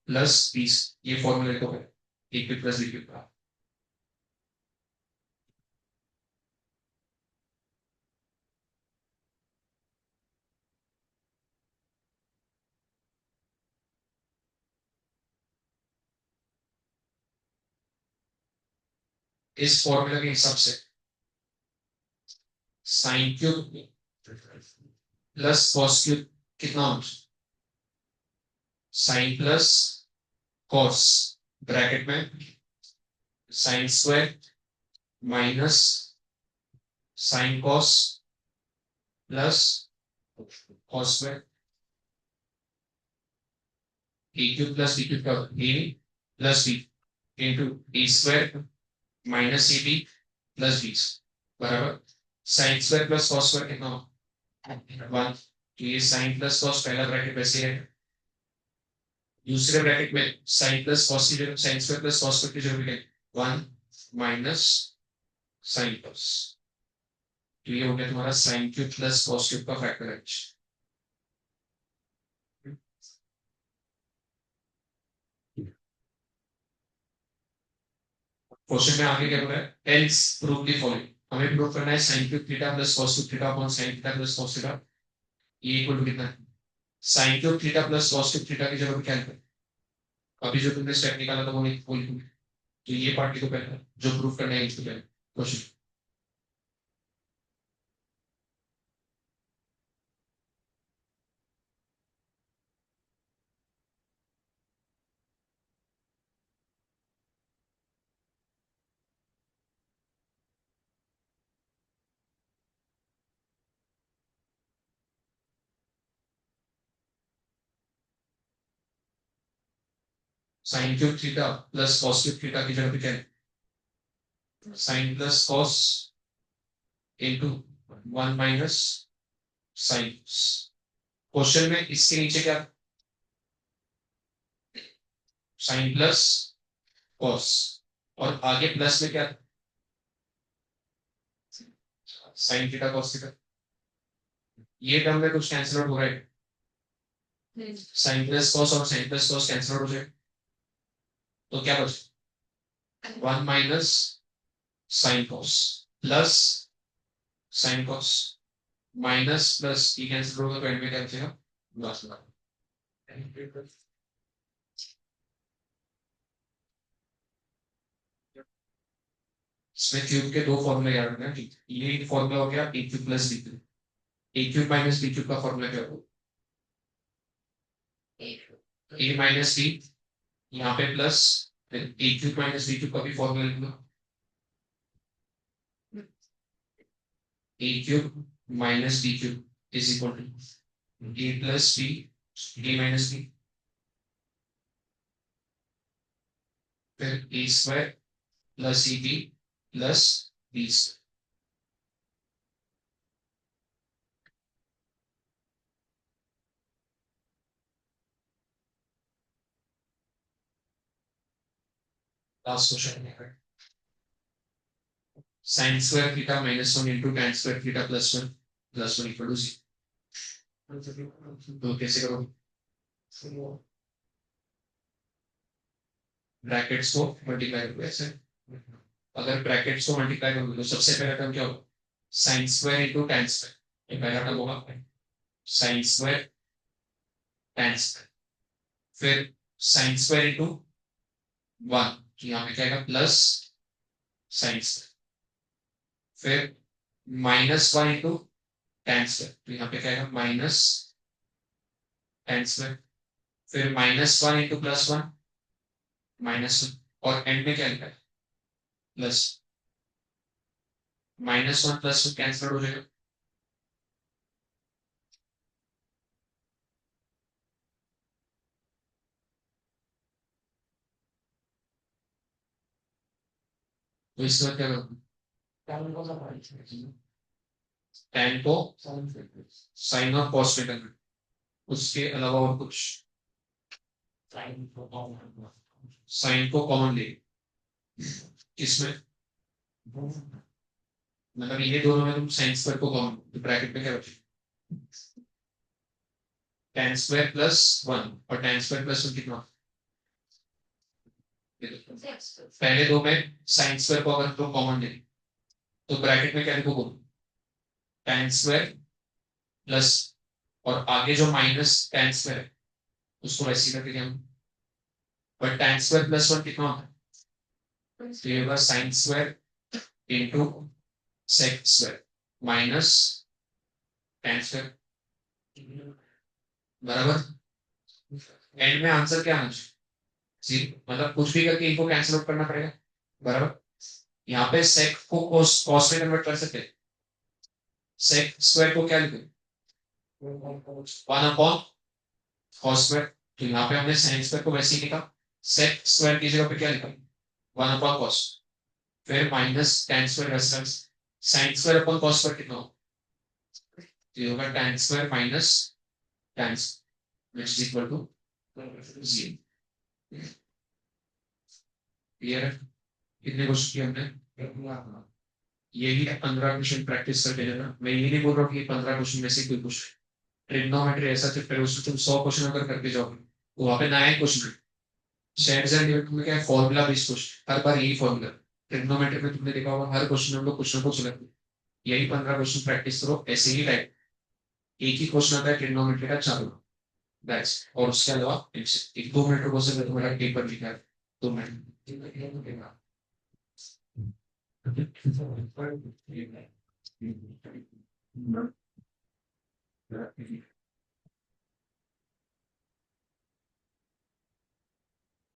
plus b, ये formula लिखो a cube plus b cube का। इस फॉर्मूला के हिसाब से sin cube plus cos cube कितना होगा साइन प्लस कॉस ब्रैकेट में sin square minus sin cos plus cos square, a cube plus b cube का a plus B into a square minus a b plus b बराबर sin square plus cos square कितना हो one, तो ये sin plus cos पहला bracket वैसे है, दूसरे ब्रैकेट में साइन प्लस कॉस की जगह sign square plus cos square की जगह वन माइनस साइन प्लस, तो ये हो गया तुम्हारा sign cube plus cos cube का फैक्टराइज। क्वेश्चन में आगे क्या बोला है टेंस प्रूव द फॉलोइंग, हमें प्रूव करना है sin cube theta plus cos cube theta upon sin theta plus cos theta, ये इक्वल टू कितना है sin cube theta plus cos cube theta की जगह पे क्या है अभी जो तुमने स्टेप निकाला था वो नहीं वो लिखो, तो ये पार्ट लिखो पहले जो प्रूव करना है इसको पहले question. Sine cube theta plus cos cube theta की जगह पे क्या है sine plus cos into 1 - sine. Question में इसके नीचे क्या साइन प्लस कॉस और आगे प्लस में क्या साइन थीटा कॉस थीटा। ये टर्म में कुछ कैंसिल आउट हो रहा है साइन प्लस कॉस और sine plus cos cancel out हो जाए तो क्या बचे 1 - sine cos plus sine cos minus plus ये कैंसिल होगा तो एंड में क्या बचेगा बस इसमें क्यूब के दो फॉर्मूले याद रखना ये फॉर्मूला हो गया a cube plus b cube a cube minus b cube का फॉर्मूला क्या होगा ए माइनस बी यहाँ पे प्लस फिर a cube minus b cube का भी फॉर्मूला लिख लो a cube minus b cube is equal to a plus B A minus b फिर a square plus a b plus B square last question है sin square theta minus 1 into tan square theta plus 1 equal to 0 तो कैसे करोगे brackets को multiply करोगे ऐसे अगर brackets को मल्टीप्लाई करोगे तो सबसे पहला टर्म क्या होगा sin square into tan square ये पहला टर्म होगा sin square tan square फिर sin square into 1 तो यहाँ पे क्या आएगा प्लस sin square फिर -1 into tan square तो यहाँ पे क्या आएगा माइनस tan square फिर -1 into +1 -1 और एंड में क्या लिखा है प्लस -1 +1 कैंसिल हो जाएगा तो इसका क्या करूँ tan को साइन और कॉस में करना उसके अलावा और कुछ साइन को कॉमन ले इसमें मतलब ये दोनों में तुम साइन स्क्वायर को कॉमन तो ब्रैकेट में क्या बचे tan स्क्वायर +1 और tan स्क्वायर +1 कितना पहले दो में साइन स्क्वायर को अगर तुम कॉमन ले तो ब्रैकेट में क्या लिखोगे tan स्क्वायर प्लस और आगे जो माइनस tan स्क्वायर है उसको वैसे ही करके हम पर tan स्क्वायर +1 कितना होता है तो ये होगा sine square into sec square minus tan square बराबर एंड में आंसर क्या आना चाहिए जीरो मतलब कुछ भी करके इनको कैंसिल आउट करना पड़ेगा बराबर यहाँ पे सेक को कॉस में कन्वर्ट कर सकते हैं सेक स्क्वायर को क्या लिखे 1 अपॉन कॉस स्क्वायर तो यहाँ पे हमने साइन स्क्वायर को वैसे ही लिखा सेक स्क्वायर की जगह पे क्या लिखा 1 अपॉन कॉस फिर माइनस tan स्क्वायर वैसे sign square upon cos square कितना हो तो ये होगा tan square minus tan which is equal to 0 clear है कितने क्वेश्चन किए हमने यही 15 क्वेश्चन प्रैक्टिस करके लेना मैं ये नहीं बोल रहा हूँ कि 15 क्वेश्चन में से कोई क्वेश्चन ट्रिग्नोमेट्री ऐसा चैप्टर है उसमें तुम 100 क्वेश्चन अगर करके जाओगे तो वहां पे 9 क्वेश्चन शेयर्स एंड डिविडेंड में क्या है फॉर्मूला बेस्ड क्वेश्चन हर बार यही फॉर्मूला ट्रिग्नोमेट्री में तुमने देखा होगा हर क्वेश्चन में हम लोग कुछ ना कुछ लेते हैं यही 15 क्वेश्चन प्रैक्टिस करो ऐसे ही टाइप एक ही क्वेश्चन आता है ट्रिग्नोमेट्री का चालू बैच और उसके अलावा एक 2 मिनट को क्वेश्चन है तुम्हारा पेपर लिखा है 2 मिनट